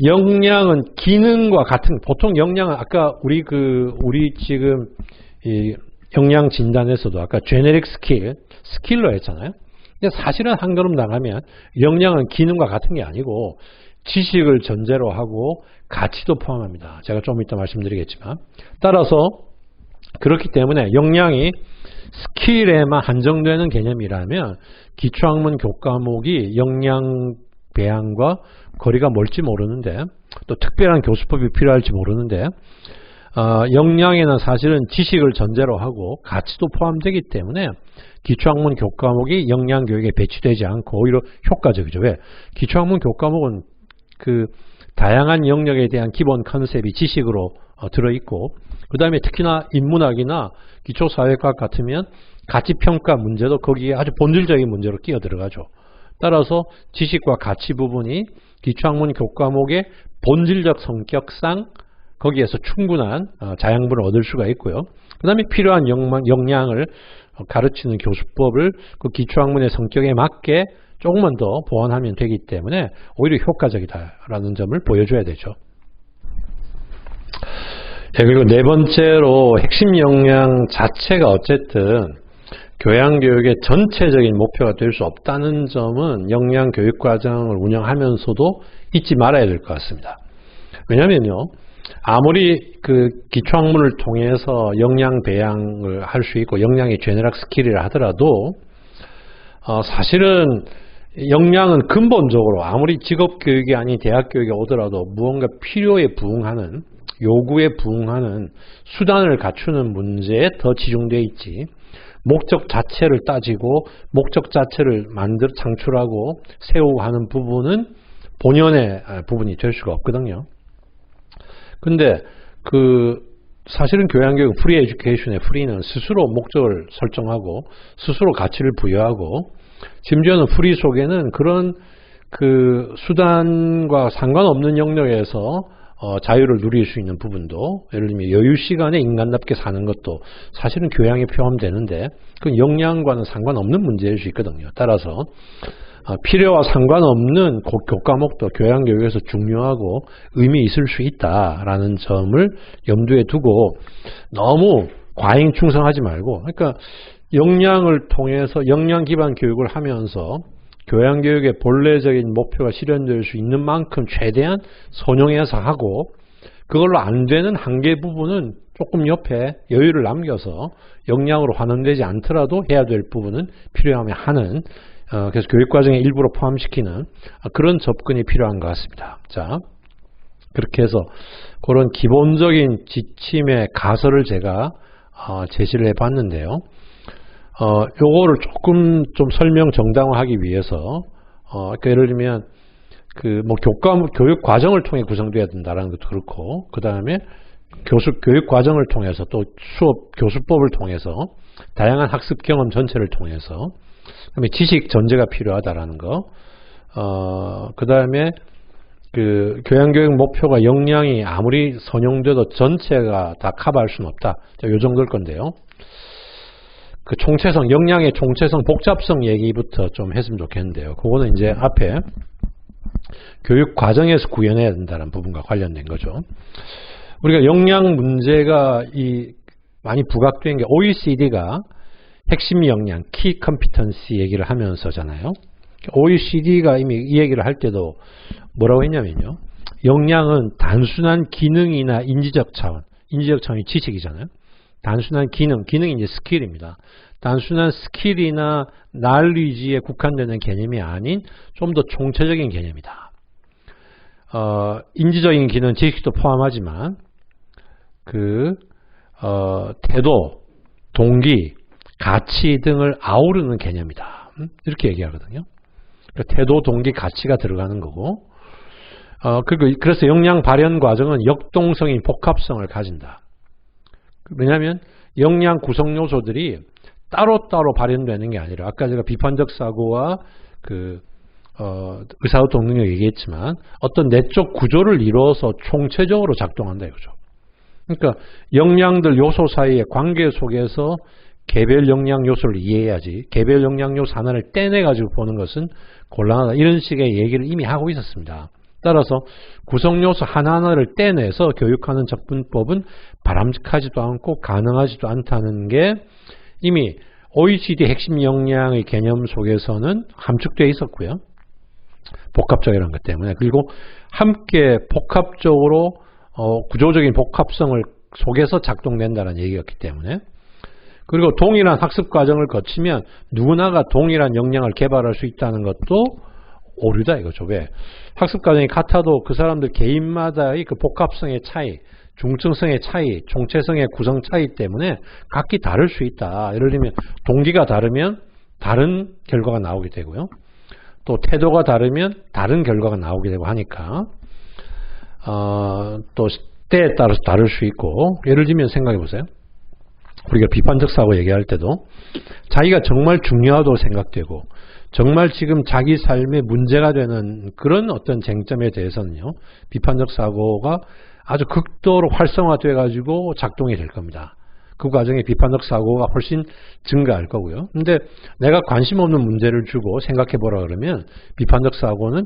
역량은 기능과 같은, 보통 역량은 아까 우리 지금 이 역량 진단에서도 아까 제네릭 스킬로 했잖아요. 근데 사실은 한 걸음 나가면 역량은 기능과 같은 게 아니고 지식을 전제로 하고 가치도 포함합니다. 제가 좀 이따 말씀드리겠지만. 따라서 그렇기 때문에 역량이 스킬에만 한정되는 개념이라면 기초학문 교과목이 역량 배양과 거리가 멀지 모르는데 또 특별한 교수법이 필요할지 모르는데 역량에는 사실은 지식을 전제로 하고 가치도 포함되기 때문에 기초학문 교과목이 역량 교육에 배치되지 않고 오히려 효과적이죠. 왜? 기초학문 교과목은 그 다양한 영역에 대한 기본 컨셉이 지식으로 들어있고 그 다음에 특히나 인문학이나 기초사회과학 같으면 가치평가 문제도 거기에 아주 본질적인 문제로 끼어 들어가죠. 따라서 지식과 가치 부분이 기초학문 교과목의 본질적 성격상 거기에서 충분한 자양분을 얻을 수가 있고요. 그 다음에 필요한 역량을 가르치는 교수법을 그 기초학문의 성격에 맞게 조금만 더 보완하면 되기 때문에 오히려 효과적이다라는 점을 보여줘야 되죠. 그리고 네 번째로 핵심 역량 자체가 어쨌든 교양교육의 전체적인 목표가 될 수 없다는 점은 역량 교육과정을 운영하면서도 잊지 말아야 될 것 같습니다. 왜냐면요, 아무리 그 기초학문을 통해서 역량 배양을 할 수 있고 역량이 제너럴 스킬이라 하더라도 사실은 역량은 근본적으로 아무리 직업교육이 아닌 대학교육에 오더라도 무언가 필요에 부응하는, 요구에 부응하는 수단을 갖추는 문제에 더 치중되어 있지, 목적 자체를 따지고 목적 자체를 창출하고 세우고 하는 부분은 본연의 부분이 될 수가 없거든요. 근데 사실은 교양교육, 프리 에듀케이션의 프리는 스스로 목적을 설정하고 스스로 가치를 부여하고, 심지어는 프리 속에는 그런 수단과 상관없는 영역에서 자유를 누릴 수 있는 부분도, 예를 들면 여유 시간에 인간답게 사는 것도 사실은 교양에 포함되는데, 그건 역량과는 상관없는 문제일 수 있거든요. 따라서 필요와 상관없는 교과목도 교양교육에서 중요하고 의미 있을 수 있다라는 점을 염두에 두고 너무 과잉 충성하지 말고, 그러니까 역량을 통해서 역량 기반 교육을 하면서 교양교육의 본래적인 목표가 실현될 수 있는 만큼 최대한 선용해서 하고, 그걸로 안 되는 한계 부분은 조금 옆에 여유를 남겨서 역량으로 환원되지 않더라도 해야 될 부분은 필요하면 하는, 그래서 교육과정에 일부러 포함시키는 그런 접근이 필요한 것 같습니다. 자, 그렇게 해서 그런 기본적인 지침의 가설을 제가 제시를 해봤는데요. 요거를 조금 좀 설명 정당화하기 위해서, 그러니까 예를 들면 교육 과정을 통해 구성되어야 된다라는 것도 그렇고, 그 다음에 교육 과정을 통해서 또 교수법을 통해서 다양한 학습 경험 전체를 통해서, 그다음에 지식 전제가 필요하다라는 거, 그 다음에 교양교육 목표가 역량이 아무리 선용돼도 전체가 다 커버할 수는 없다. 자, 요 정도일 건데요. 총체성, 역량의 총체성, 복잡성 얘기부터 좀 했으면 좋겠는데요. 그거는 이제 앞에 교육 과정에서 구현해야 된다는 부분과 관련된 거죠. 우리가 역량 문제가 많이 부각된 게 OECD가 핵심 역량, Key Competency 얘기를 하면서잖아요. OECD가 이미 이 얘기를 할 때도 뭐라고 했냐면요. 역량은 단순한 기능이나 인지적 차원이 지식이잖아요. 단순한 기능이 이제 스킬입니다. 단순한 스킬이나 knowledge에 국한되는 개념이 아닌 좀 더 총체적인 개념이다. 인지적인 기능, 지식도 포함하지만 태도, 동기, 가치 등을 아우르는 개념이다. 이렇게 얘기하거든요. 태도, 동기, 가치가 들어가는 거고, 그래서 역량 발현 과정은 역동성인 복합성을 가진다. 왜냐하면 역량 구성 요소들이 따로따로 발현되는 게 아니라, 아까 제가 비판적 사고와 의사소통 능력 얘기했지만 어떤 내적 구조를 이루어서 총체적으로 작동한다 이거죠. 그러니까 역량들 요소 사이의 관계 속에서 개별 역량 요소를 이해해야지, 개별 역량 요소 하나를 떼내가지고 보는 것은 곤란하다. 이런 식의 얘기를 이미 하고 있었습니다. 따라서 구성 요소 하나하나를 떼내서 교육하는 접근법은 바람직하지도 않고 가능하지도 않다는 게 이미 OECD 핵심 역량의 개념 속에서는 함축되어 있었고요. 복합적이라는 것 때문에. 그리고 함께 복합적으로 구조적인 복합성을 속에서 작동된다는 얘기였기 때문에, 그리고 동일한 학습 과정을 거치면 누구나가 동일한 역량을 개발할 수 있다는 것도 오류다 이거죠. 왜? 학습 과정이 같아도 그 사람들 개인마다의 복합성의 차이, 중증성의 차이, 총체성의 구성 차이 때문에 각기 다를 수 있다. 예를 들면 동기가 다르면 다른 결과가 나오게 되고요. 또 태도가 다르면 다른 결과가 나오게 되고 하니까 또 때에 따라서 다를 수 있고, 예를 들면 생각해 보세요. 우리가 비판적 사고 얘기할 때도 자기가 정말 중요하다고 생각되고 정말 지금 자기 삶에 문제가 되는 그런 어떤 쟁점에 대해서는요, 비판적 사고가 아주 극도로 활성화돼 가지고 작동이 될 겁니다. 그 과정에 비판적 사고가 훨씬 증가할 거고요. 근데 내가 관심 없는 문제를 주고 생각해 보라 그러면 비판적 사고는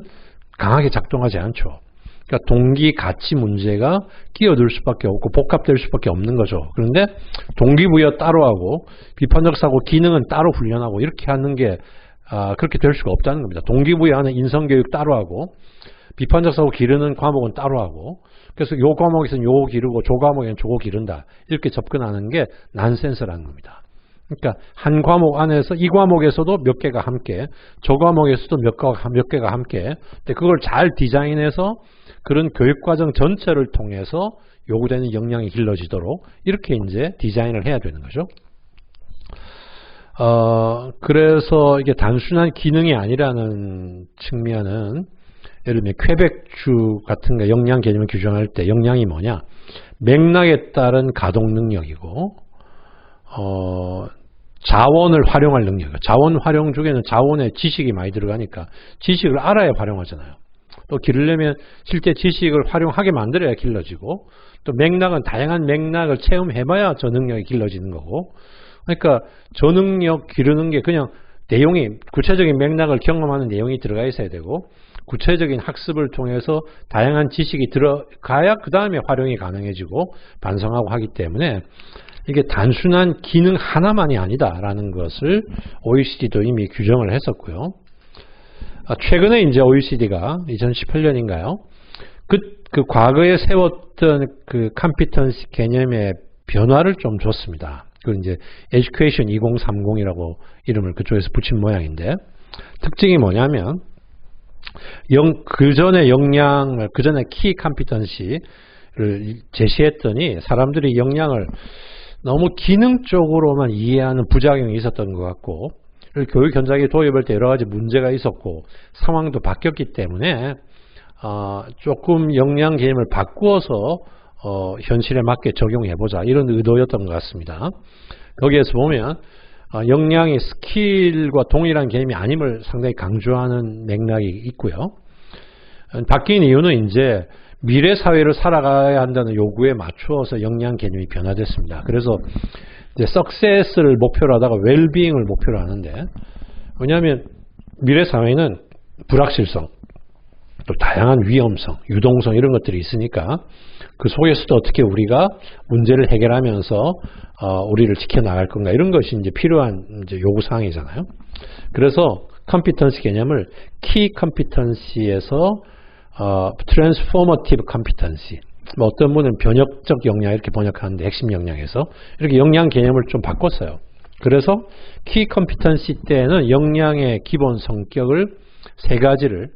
강하게 작동하지 않죠. 그러니까 동기, 가치 문제가 끼어들 수밖에 없고 복합될 수밖에 없는 거죠. 그런데 동기부여 따로 하고 비판적 사고 기능은 따로 훈련하고 이렇게 하는 게 그렇게 될 수가 없다는 겁니다. 동기부여하는 인성교육 따로 하고 비판적 사고 기르는 과목은 따로 하고, 그래서 요 과목에서는 요거 기르고 저 과목에는 저거 기른다. 이렇게 접근하는 게 난센스라는 겁니다. 그러니까 한 과목 안에서 이 과목에서도 몇 개가 함께, 저 과목에서도 몇 개가 함께. 근데 그걸 잘 디자인해서 그런 교육과정 전체를 통해서 요구되는 역량이 길러지도록 이렇게 이제 디자인을 해야 되는 거죠. 그래서 이게 단순한 기능이 아니라는 측면은 예를 들면 퀘벡주 같은 거 역량 개념을 규정할 때 역량이 뭐냐? 맥락에 따른 가동 능력이고 자원을 활용할 능력이에요. 자원 활용 중에는 자원에 지식이 많이 들어가니까 지식을 알아야 활용하잖아요. 또 기르려면 실제 지식을 활용하게 만들어야 길러지고 또 맥락은 다양한 맥락을 체험해봐야 저 능력이 길러지는 거고 그러니까 저 능력 기르는 게 그냥 내용이 구체적인 맥락을 경험하는 내용이 들어가 있어야 되고 구체적인 학습을 통해서 다양한 지식이 들어가야 그 다음에 활용이 가능해지고 반성하고 하기 때문에 이게 단순한 기능 하나만이 아니다라는 것을 OECD도 이미 규정을 했었고요. 최근에 이제 OECD가 2018년인가요? 그 과거에 세웠던 그 컴피턴시 개념의 변화를 좀 줬습니다. 그 이제 Education 2030이라고 이름을 그쪽에서 붙인 모양인데 특징이 뭐냐면 그 전에 역량을 그 전에 키 컴피턴시를 제시했더니 사람들이 역량을 너무 기능적으로만 이해하는 부작용이 있었던 것 같고 교육 현장에 도입할 때 여러 가지 문제가 있었고 상황도 바뀌었기 때문에 조금 역량 개념을 바꾸어서 현실에 맞게 적용해보자 이런 의도였던 것 같습니다. 거기에서 보면 역량이 스킬과 동일한 개념이 아님을 상당히 강조하는 맥락이 있고요. 바뀐 이유는 이제 미래 사회를 살아가야 한다는 요구에 맞추어서 역량 개념이 변화됐습니다. 그래서 이제 success를 목표로 하다가 well-being을 목표로 하는데 왜냐하면 미래 사회는 불확실성, 또 다양한 위험성, 유동성 이런 것들이 있으니까 그 속에서도 어떻게 우리가 문제를 해결하면서 우리를 지켜나갈 건가 이런 것이 이제 필요한 이제 요구사항이잖아요. 그래서 컴피턴시 개념을 키 컴피턴시에서 트랜스포머티브 컴피턴시 뭐 어떤 분은 변혁적 역량 이렇게 번역하는데 핵심 역량에서 이렇게 역량 개념을 좀 바꿨어요. 그래서 키 컴피턴시 때는 역량의 기본 성격을 세 가지를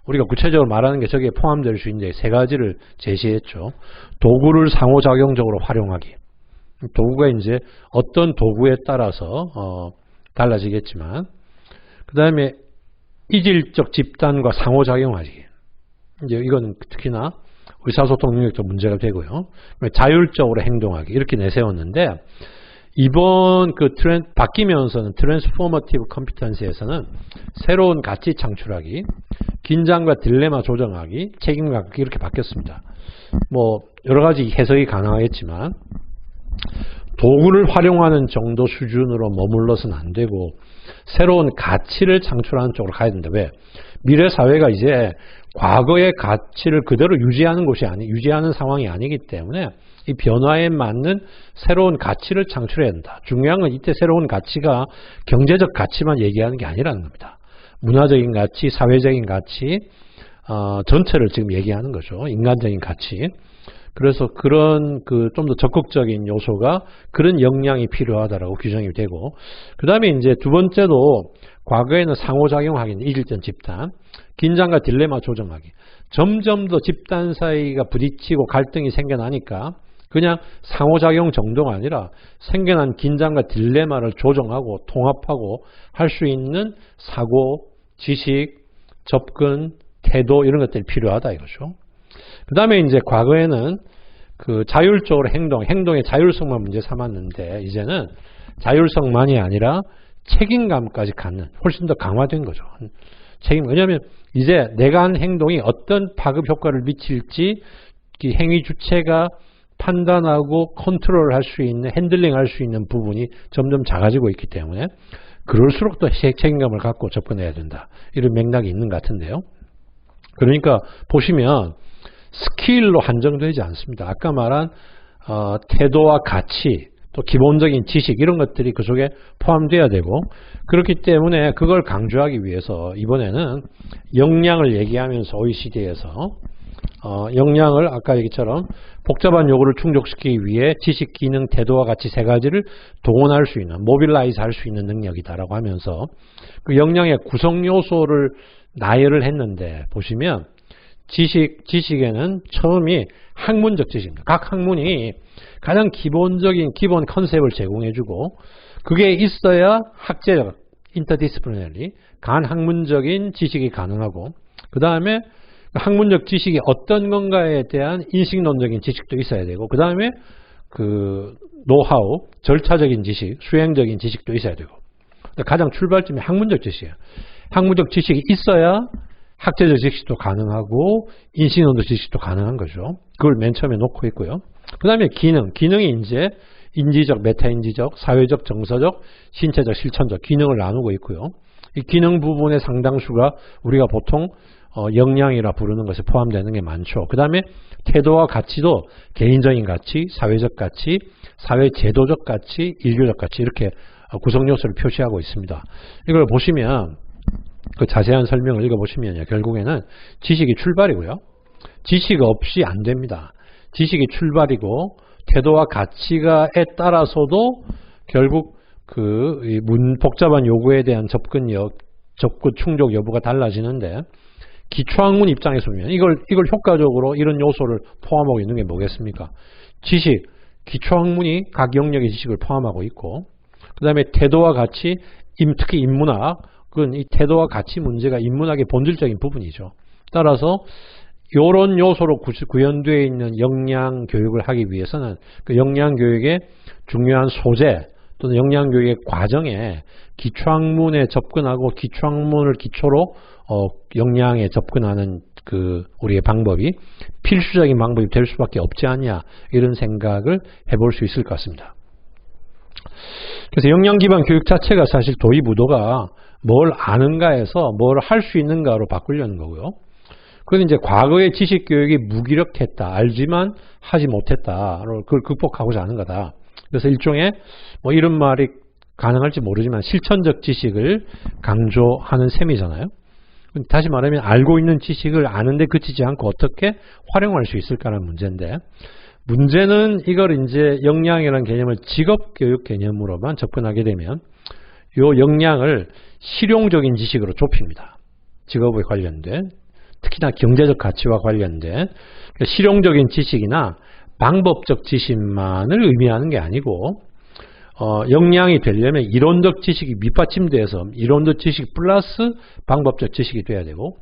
우리가 구체적으로 말하는 게 저기에 포함될 수 있는데 세 가지를 제시했죠. 도구를 상호작용적으로 활용하기. 도구가 이제 어떤 도구에 따라서 달라지겠지만 그 다음에 이질적 집단과 상호작용하기. 이제 이거는 특히나 의사소통 능력도 문제가 되고요. 자율적으로 행동하기 이렇게 내세웠는데 이번 그 바뀌면서는 트랜스포머티브 컴피턴시에서는 새로운 가치 창출하기, 긴장과 딜레마 조정하기, 책임감 갖기 이렇게 바뀌었습니다. 뭐 여러 가지 해석이 가능하겠지만 도구를 활용하는 정도 수준으로 머물러서는 안 되고 새로운 가치를 창출하는 쪽으로 가야 된다. 왜? 미래 사회가 이제 과거의 가치를 그대로 유지하는 상황이 아니기 때문에 이 변화에 맞는 새로운 가치를 창출해야 된다. 중요한 건 이때 새로운 가치가 경제적 가치만 얘기하는 게 아니라는 겁니다. 문화적인 가치, 사회적인 가치, 전체를 지금 얘기하는 거죠. 인간적인 가치. 그래서 그런 좀 더 적극적인 요소가 그런 역량이 필요하다라고 규정이 되고, 그 다음에 이제 두 번째도 과거에는 상호작용하기는 이질적 집단, 긴장과 딜레마 조정하기. 점점 더 집단 사이가 부딪히고 갈등이 생겨나니까 그냥 상호작용 정도가 아니라 생겨난 긴장과 딜레마를 조정하고 통합하고 할 수 있는 사고, 지식, 접근, 태도 이런 것들이 필요하다 이거죠. 그 다음에 이제 과거에는 그 자율적으로 행동의 자율성만 문제 삼았는데 이제는 자율성만이 아니라 책임감까지 갖는 훨씬 더 강화된 거죠. 왜냐하면 이제 내가 한 행동이 어떤 파급 효과를 미칠지 이 행위 주체가 판단하고 컨트롤할 수 있는 핸들링할 수 있는 부분이 점점 작아지고 있기 때문에 그럴수록 더 책임감을 갖고 접근해야 된다. 이런 맥락이 있는 것 같은데요. 그러니까 보시면 스킬로 한정되지 않습니다. 아까 말한 태도와 가치, 또 기본적인 지식 이런 것들이 그 속에 포함돼야 되고 그렇기 때문에 그걸 강조하기 위해서 이번에는 역량을 얘기하면서 OECD에서 역량을 아까 얘기처럼 복잡한 요구를 충족시키기 위해 지식, 기능, 태도와 같이 세 가지를 동원할 수 있는, 모빌라이즈 할 수 있는 능력이다라고 하면서 그 역량의 구성 요소를 나열을 했는데 보시면 지식에는 처음이 학문적 지식입니다. 각 학문이 가장 기본적인 기본 컨셉을 제공해주고 그게 있어야 학제적, 인터디스플리너리, 간학문적인 지식이 가능하고 그 다음에 학문적 지식이 어떤 건가에 대한 인식론적인 지식도 있어야 되고 그 다음에 그 노하우, 절차적인 지식, 수행적인 지식도 있어야 되고 가장 출발점이 학문적 지식이에요. 학문적 지식이 있어야 학제적 지식도 가능하고 인식론적 지식도 가능한 거죠. 그걸 맨 처음에 놓고 있고요. 그 다음에 기능이 이제 인지적, 메타인지적, 사회적, 정서적, 신체적, 실천적 기능을 나누고 있고요. 이 기능 부분의 상당수가 우리가 보통 역량이라 부르는 것에 포함되는 게 많죠. 그 다음에 태도와 가치도 개인적인 가치, 사회적 가치, 사회제도적 가치, 인류적 가치 이렇게 구성요소를 표시하고 있습니다. 이걸 보시면 그 자세한 설명을 읽어보시면요. 결국에는 지식이 출발이고요. 지식 없이 안 됩니다. 지식이 출발이고 태도와 가치가에 따라서도 결국 그 복잡한 요구에 대한 접근 충족 여부가 달라지는데 기초학문 입장에서 보면 이걸 효과적으로 이런 요소를 포함하고 있는 게 뭐겠습니까? 지식, 기초학문이 각 영역의 지식을 포함하고 있고 그 다음에 태도와 가치, 특히 인문학, 그건 이 태도와 가치 문제가 인문학의 본질적인 부분이죠. 따라서 이런 요소로 구현되어 있는 역량 교육을 하기 위해서는 그 역량 교육의 중요한 소재 또는 역량 교육의 과정에 기초학문에 접근하고 기초학문을 기초로 역량에 접근하는 그 우리의 방법이 필수적인 방법이 될 수밖에 없지 않냐 이런 생각을 해볼 수 있을 것 같습니다. 그래서 역량 기반 교육 자체가 사실 도입 의도가 뭘 아는가에서 뭘 할 수 있는가로 바꾸려는 거고요. 그건 이제 과거의 지식 교육이 무기력했다, 알지만 하지 못했다, 그걸 극복하고자 하는 거다. 그래서 일종의 뭐 이런 말이 가능할지 모르지만 실천적 지식을 강조하는 셈이잖아요. 다시 말하면 알고 있는 지식을 아는데 그치지 않고 어떻게 활용할 수 있을까라는 문제인데 문제는 이걸 이제 역량이라는 개념을 직업교육 개념으로만 접근하게 되면 이 역량을 실용적인 지식으로 좁힙니다. 직업에 관련된 특히나 경제적 가치와 관련된 실용적인 지식이나 방법적 지식만을 의미하는 게 아니고 역량이 되려면 이론적 지식이 밑받침돼서 이론적 지식 플러스 방법적 지식이 돼야 되고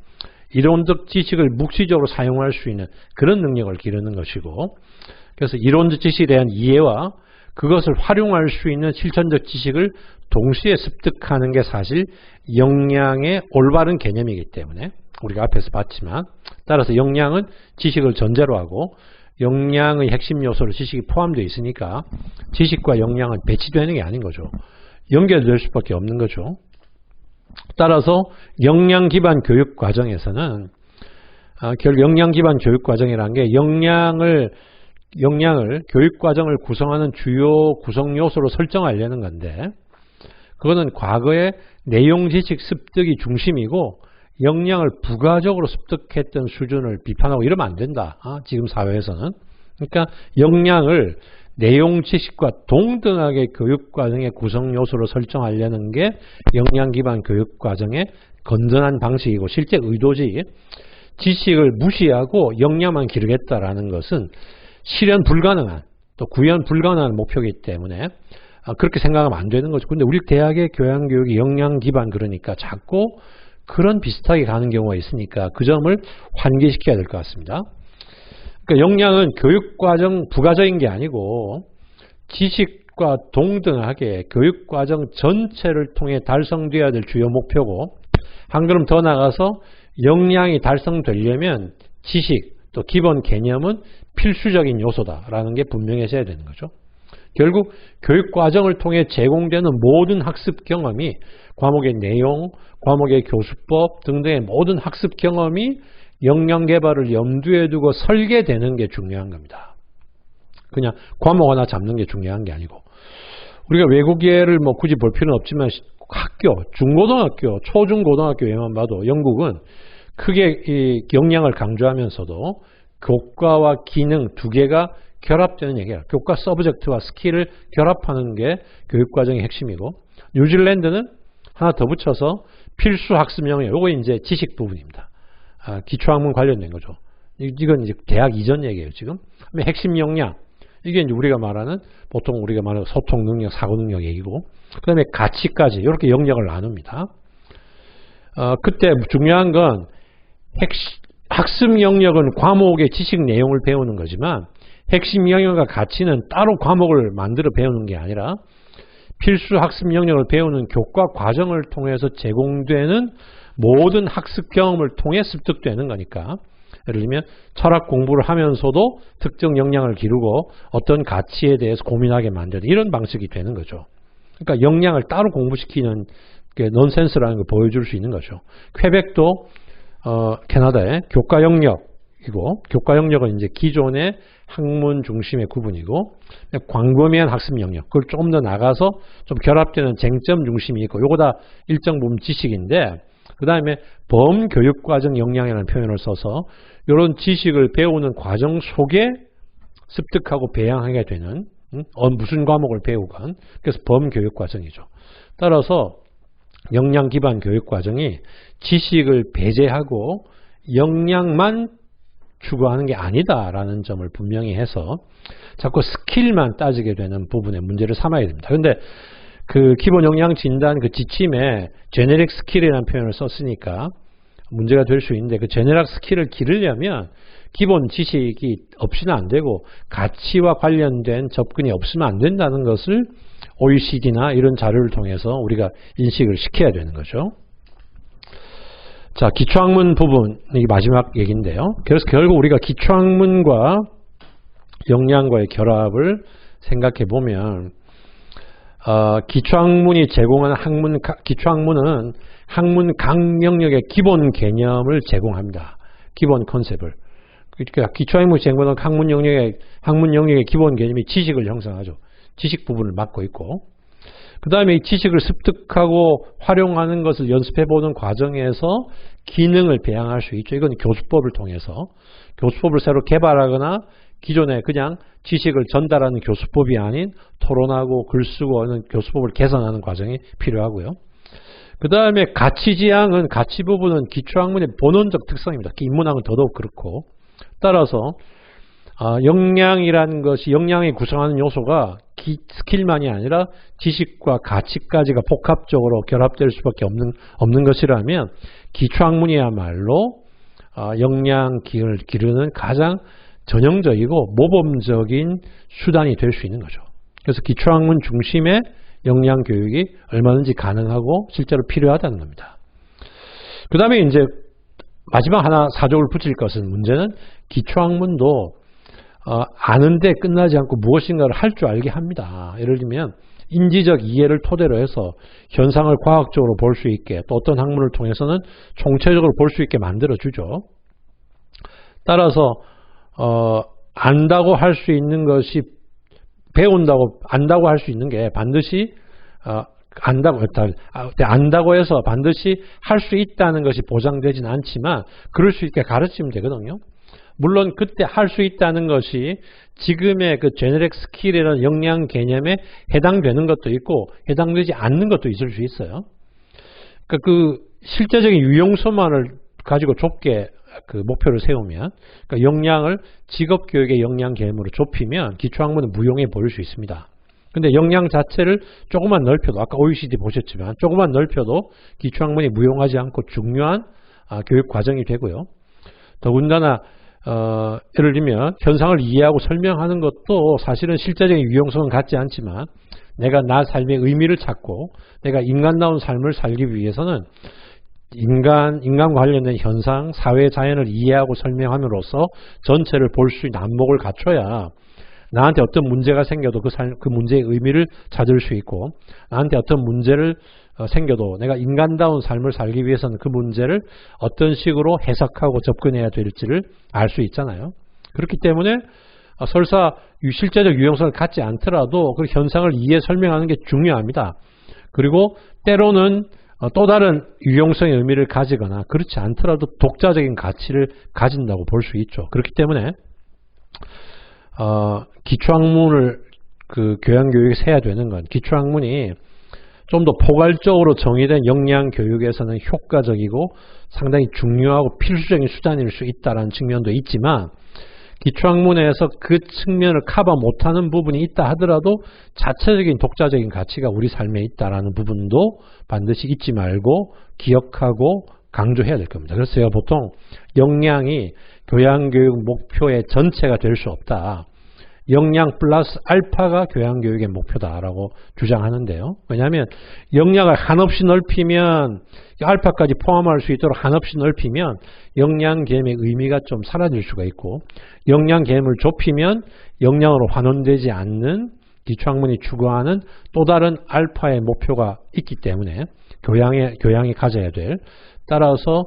이론적 지식을 묵시적으로 사용할 수 있는 그런 능력을 기르는 것이고 그래서 이론적 지식에 대한 이해와 그것을 활용할 수 있는 실천적 지식을 동시에 습득하는 게 사실 역량의 올바른 개념이기 때문에 우리가 앞에서 봤지만 따라서 역량은 지식을 전제로 하고 역량의 핵심 요소로 지식이 포함되어 있으니까 지식과 역량은 배치되는 게 아닌 거죠. 연결될 수밖에 없는 거죠. 따라서 역량 기반 교육 과정에서는 결국 역량 기반 교육 과정이라는 게 역량을 교육 과정을 구성하는 주요 구성 요소로 설정하려는 건데 그거는 과거의 내용 지식 습득이 중심이고 역량을 부가적으로 습득했던 수준을 비판하고 이러면 안 된다. 지금 사회에서는. 그러니까 역량을 내용 지식과 동등하게 교육 과정의 구성 요소로 설정하려는 게 역량 기반 교육 과정의 건전한 방식이고 실제 의도지. 지식을 무시하고 역량만 기르겠다라는 것은 실현 불가능한 또 구현 불가능한 목표이기 때문에 그렇게 생각하면 안 되는 거죠. 근데 우리 대학의 교양교육이 역량 기반 그러니까 자꾸 그런 비슷하게 가는 경우가 있으니까 그 점을 환기시켜야 될 것 같습니다. 그러니까 역량은 교육과정 부가적인 게 아니고 지식과 동등하게 교육과정 전체를 통해 달성되어야 될 주요 목표고 한 걸음 더 나가서 역량이 달성되려면 지식 또 기본 개념은 필수적인 요소다라는 게 분명해져야 되는 거죠. 결국 교육과정을 통해 제공되는 모든 학습 경험이 과목의 내용, 과목의 교수법 등등의 모든 학습 경험이 역량 개발을 염두에 두고 설계되는 게 중요한 겁니다. 그냥 과목 하나 잡는 게 중요한 게 아니고 우리가 외국예를 뭐 굳이 볼 필요는 없지만 학교, 중고등학교, 초중고등학교에만 봐도 영국은 크게 이 역량을 강조하면서도 교과와 기능 두 개가 결합되는 얘기야. 교과 서브젝트와 스킬을 결합하는 게 교육과정의 핵심이고, 뉴질랜드는 하나 더 붙여서 필수 학습 영역, 요거 이제 지식 부분입니다. 기초학문 관련된 거죠. 이건 이제 대학 이전 얘기예요, 지금. 핵심 역량, 이게 이제 우리가 말하는, 보통 우리가 말하는 소통 능력, 사고 능력 얘기고, 그 다음에 가치까지, 이렇게 영역을 나눕니다. 그때 중요한 건, 학습 영역은 과목의 지식 내용을 배우는 거지만, 핵심 영역과 가치는 따로 과목을 만들어 배우는 게 아니라, 필수 학습 영역을 배우는 교과 과정을 통해서 제공되는 모든 학습 경험을 통해 습득되는 거니까, 예를 들면 철학 공부를 하면서도 특정 역량을 기르고 어떤 가치에 대해서 고민하게 만드는 이런 방식이 되는 거죠. 그러니까 역량을 따로 공부시키는 게 넌센스라는 걸 보여줄 수 있는 거죠. 퀘벡도 캐나다의 교과 영역이고, 교과 영역은 이제 기존의 학문 중심의 구분이고, 광범위한 학습 영역, 그걸 조금 더 나가서 좀 결합되는 쟁점 중심이 있고, 요거 다 일정 부분 지식인데, 그 다음에 범교육과정 역량이라는 표현을 써서 이런 지식을 배우는 과정 속에 습득하고 배양하게 되는, 무슨 과목을 배우건, 그래서 범교육과정이죠. 따라서 역량 기반 교육과정이 지식을 배제하고 역량만 추구하는 게 아니다라는 점을 분명히 해서 자꾸 스킬만 따지게 되는 부분에 문제를 삼아야 됩니다. 그런데 그 기본 역량 진단 그 지침에 제네릭 스킬이라는 표현을 썼으니까 문제가 될 수 있는데, 그 제네릭 스킬을 기르려면 기본 지식이 없이는 안 되고 가치와 관련된 접근이 없으면 안 된다는 것을 OECD나 이런 자료를 통해서 우리가 인식을 시켜야 되는 거죠. 자, 기초학문 부분, 이게 마지막 얘기인데요. 그래서 결국 우리가 기초학문과 역량과의 결합을 생각해 보면, 기초학문이 제공하는 기초학문은 학문 각 영역의 기본 개념을 제공합니다. 기본 컨셉을. 그러니까 기초학문이 제공하는 학문 영역의 기본 개념이 지식을 형성하죠. 지식 부분을 맡고 있고, 그 다음에 이 지식을 습득하고 활용하는 것을 연습해보는 과정에서 기능을 배양할 수 있죠. 이건 교수법을 통해서, 교수법을 새로 개발하거나 기존에 그냥 지식을 전달하는 교수법이 아닌 토론하고 글 쓰고 하는 교수법을 개선하는 과정이 필요하고요. 그 다음에 가치지향은, 가치 부분은 기초학문의 본원적 특성입니다. 인문학은 더더욱 그렇고, 따라서 역량이라는 것이, 역량이 구성하는 요소가 스킬만이 아니라 지식과 가치까지가 복합적으로 결합될 수밖에 없는 것이라면, 기초학문이야말로 역량 기르는 가장 전형적이고 모범적인 수단이 될 수 있는 거죠. 그래서 기초학문 중심의 역량 교육이 얼마든지 가능하고 실제로 필요하다는 겁니다. 그 다음에 이제 마지막 하나 사족을 붙일 것은, 문제는 기초학문도 아는데 끝나지 않고 무엇인가를 할 줄 알게 합니다. 예를 들면 인지적 이해를 토대로 해서 현상을 과학적으로 볼 수 있게, 또 어떤 학문을 통해서는 총체적으로 볼 수 있게 만들어주죠. 따라서 안다고 할 수 있는 것이, 안다고 할 수 있는 게 반드시 안다고 해서 반드시 할 수 있다는 것이 보장되지는 않지만 그럴 수 있게 가르치면 되거든요. 물론 그때 할 수 있다는 것이 지금의 그 제네릭 스킬이라는 역량 개념에 해당되는 것도 있고 해당되지 않는 것도 있을 수 있어요. 그러니까 그 실제적인 유용소만을 가지고 좁게 그 목표를 세우면, 그러니까 역량을 직업교육의 역량 개념으로 좁히면 기초학문은 무용해 보일 수 있습니다. 근데 역량 자체를 조금만 넓혀도, 아까 OECD 보셨지만 조금만 넓혀도 기초학문이 무용하지 않고 중요한 교육 과정이 되고요. 더군다나 예를 들면 현상을 이해하고 설명하는 것도 사실은 실제적인 유용성은 갖지 않지만, 내가 나 삶의 의미를 찾고 내가 인간다운 삶을 살기 위해서는 인간과 관련된 현상, 사회 자연을 이해하고 설명함으로써 전체를 볼 수 있는 안목을 갖춰야 나한테 어떤 문제가 생겨도 그 문제의 의미를 찾을 수 있고, 나한테 어떤 문제를 생겨도 내가 인간다운 삶을 살기 위해서는 그 문제를 어떤 식으로 해석하고 접근해야 될지를 알 수 있잖아요. 그렇기 때문에 설사 실제적 유용성을 갖지 않더라도 그 현상을 이해 설명하는 게 중요합니다. 그리고 때로는 또 다른 유용성의 의미를 가지거나 그렇지 않더라도 독자적인 가치를 가진다고 볼 수 있죠. 그렇기 때문에 기초학문을 그 교양교육에서 해야 되는 건 기초학문이 좀 더 포괄적으로 정의된 역량교육에서는 효과적이고 상당히 중요하고 필수적인 수단일 수 있다는 측면도 있지만 기초학문에서 그 측면을 커버 못하는 부분이 있다 하더라도 자체적인 독자적인 가치가 우리 삶에 있다라는 부분도 반드시 잊지 말고 기억하고 강조해야 될 겁니다. 그래서 제가 보통 역량이 교양교육 목표의 전체가 될 수 없다. 역량 플러스 알파가 교양교육의 목표다라고 주장하는데요. 왜냐하면 역량을 한없이 넓히면 알파까지 포함할 수 있도록 한없이 넓히면 역량 개념의 의미가 좀 사라질 수가 있고 역량 개념을 좁히면 역량으로 환원되지 않는 기초학문이 추구하는 또 다른 알파의 목표가 있기 때문에 교양이 가져야 될 따라서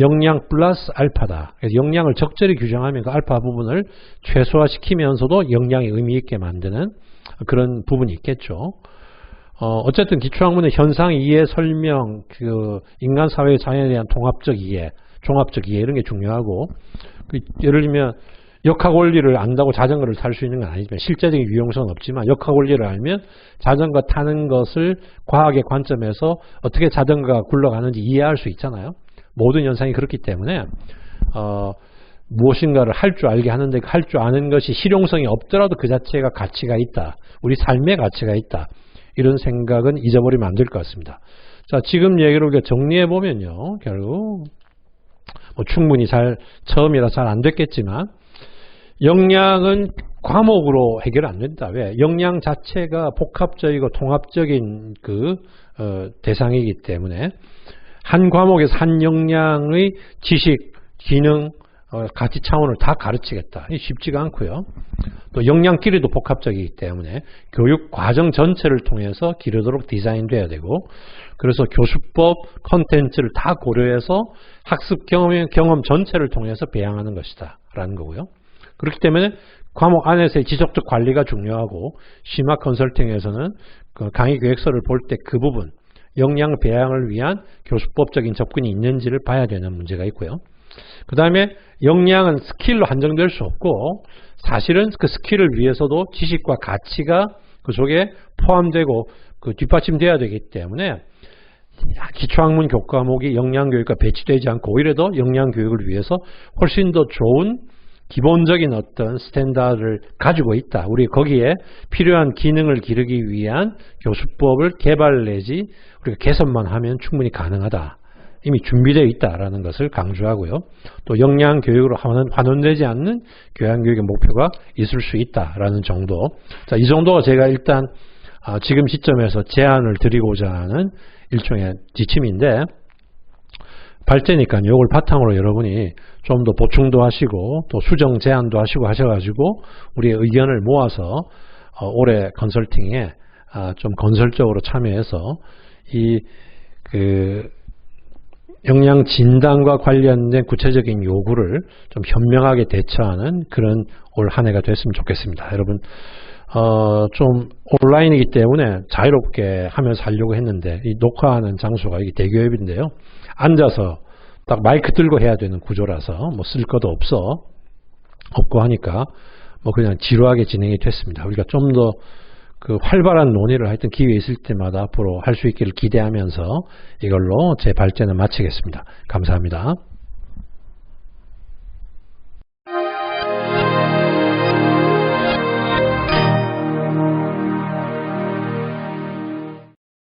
역량 플러스 알파다. 그래서 역량을 적절히 규정하면 그 알파 부분을 최소화시키면서도 역량의 의미 있게 만드는 그런 부분이 있겠죠. 어쨌든 기초학문의 현상 이해, 설명, 그 인간 사회 자연에 대한 통합적 이해, 종합적 이해 이런 게 중요하고 예를 들면 역학 원리를 안다고 자전거를 탈 수 있는 건 아니지만 실제적인 유용성은 없지만 역학 원리를 알면 자전거 타는 것을 과학의 관점에서 어떻게 자전거가 굴러가는지 이해할 수 있잖아요. 모든 현상이 그렇기 때문에 무엇인가를 할 줄 알게 하는데 할 줄 아는 것이 실용성이 없더라도 그 자체가 가치가 있다. 우리 삶의 가치가 있다. 이런 생각은 잊어버리면 안 될 것 같습니다. 자, 지금 얘기를 우리가 정리해 보면요. 결국 충분히 처음이라 잘 안 됐겠지만 역량은 과목으로 해결 안 된다. 왜? 역량 자체가 복합적이고 통합적인 대상이기 때문에 한 과목에서 한 역량의 지식, 기능, 가치 차원을 다 가르치겠다. 쉽지가 않고요. 또 역량끼리도 복합적이기 때문에 교육 과정 전체를 통해서 기르도록 디자인돼야 되고 그래서 교수법, 콘텐츠를 다 고려해서 학습 경험 전체를 통해서 배양하는 것이다. 라는 거고요. 그렇기 때문에 과목 안에서의 지속적 관리가 중요하고 심화 컨설팅에서는 그 강의 계획서를 볼 때 그 부분 역량 배양을 위한 교수법적인 접근이 있는지를 봐야 되는 문제가 있고요. 그 다음에 역량은 스킬로 한정될 수 없고 사실은 그 스킬을 위해서도 지식과 가치가 그 속에 포함되고 그 뒷받침돼야 되기 때문에 기초학문 교과목이 역량교육과 배치되지 않고 오히려 더 역량교육을 위해서 훨씬 더 좋은 기본적인 어떤 스탠다드를 가지고 있다. 우리 거기에 필요한 기능을 기르기 위한 교수법을 개발 내지 우리가 개선만 하면 충분히 가능하다. 이미 준비되어 있다라는 것을 강조하고요. 또 역량 교육으로 환원되지 않는 교양교육의 목표가 있을 수 있다라는 정도. 자, 이 정도가 제가 일단 지금 시점에서 제안을 드리고자 하는 일종의 지침인데 발제니까 이걸 바탕으로 여러분이 좀 더 보충도 하시고 또 수정 제안도 하시고 하셔가지고 우리의 의견을 모아서 올해 컨설팅에 좀 건설적으로 참여해서 역량 진단과 관련된 구체적인 요구를 좀 현명하게 대처하는 그런 올 한 해가 됐으면 좋겠습니다. 여러분 좀 온라인이기 때문에 자유롭게 하면서 하려고 했는데 이 녹화하는 장소가 이게 대기업인데요. 앉아서 딱 마이크 들고 해야 되는 구조라서 뭐 쓸 것도 없고 하니까 뭐 그냥 지루하게 진행이 됐습니다. 우리가 좀 더 그 활발한 논의를 하여튼 기회 있을 때마다 앞으로 할 수 있기를 기대하면서 이걸로 제 발제는 마치겠습니다. 감사합니다.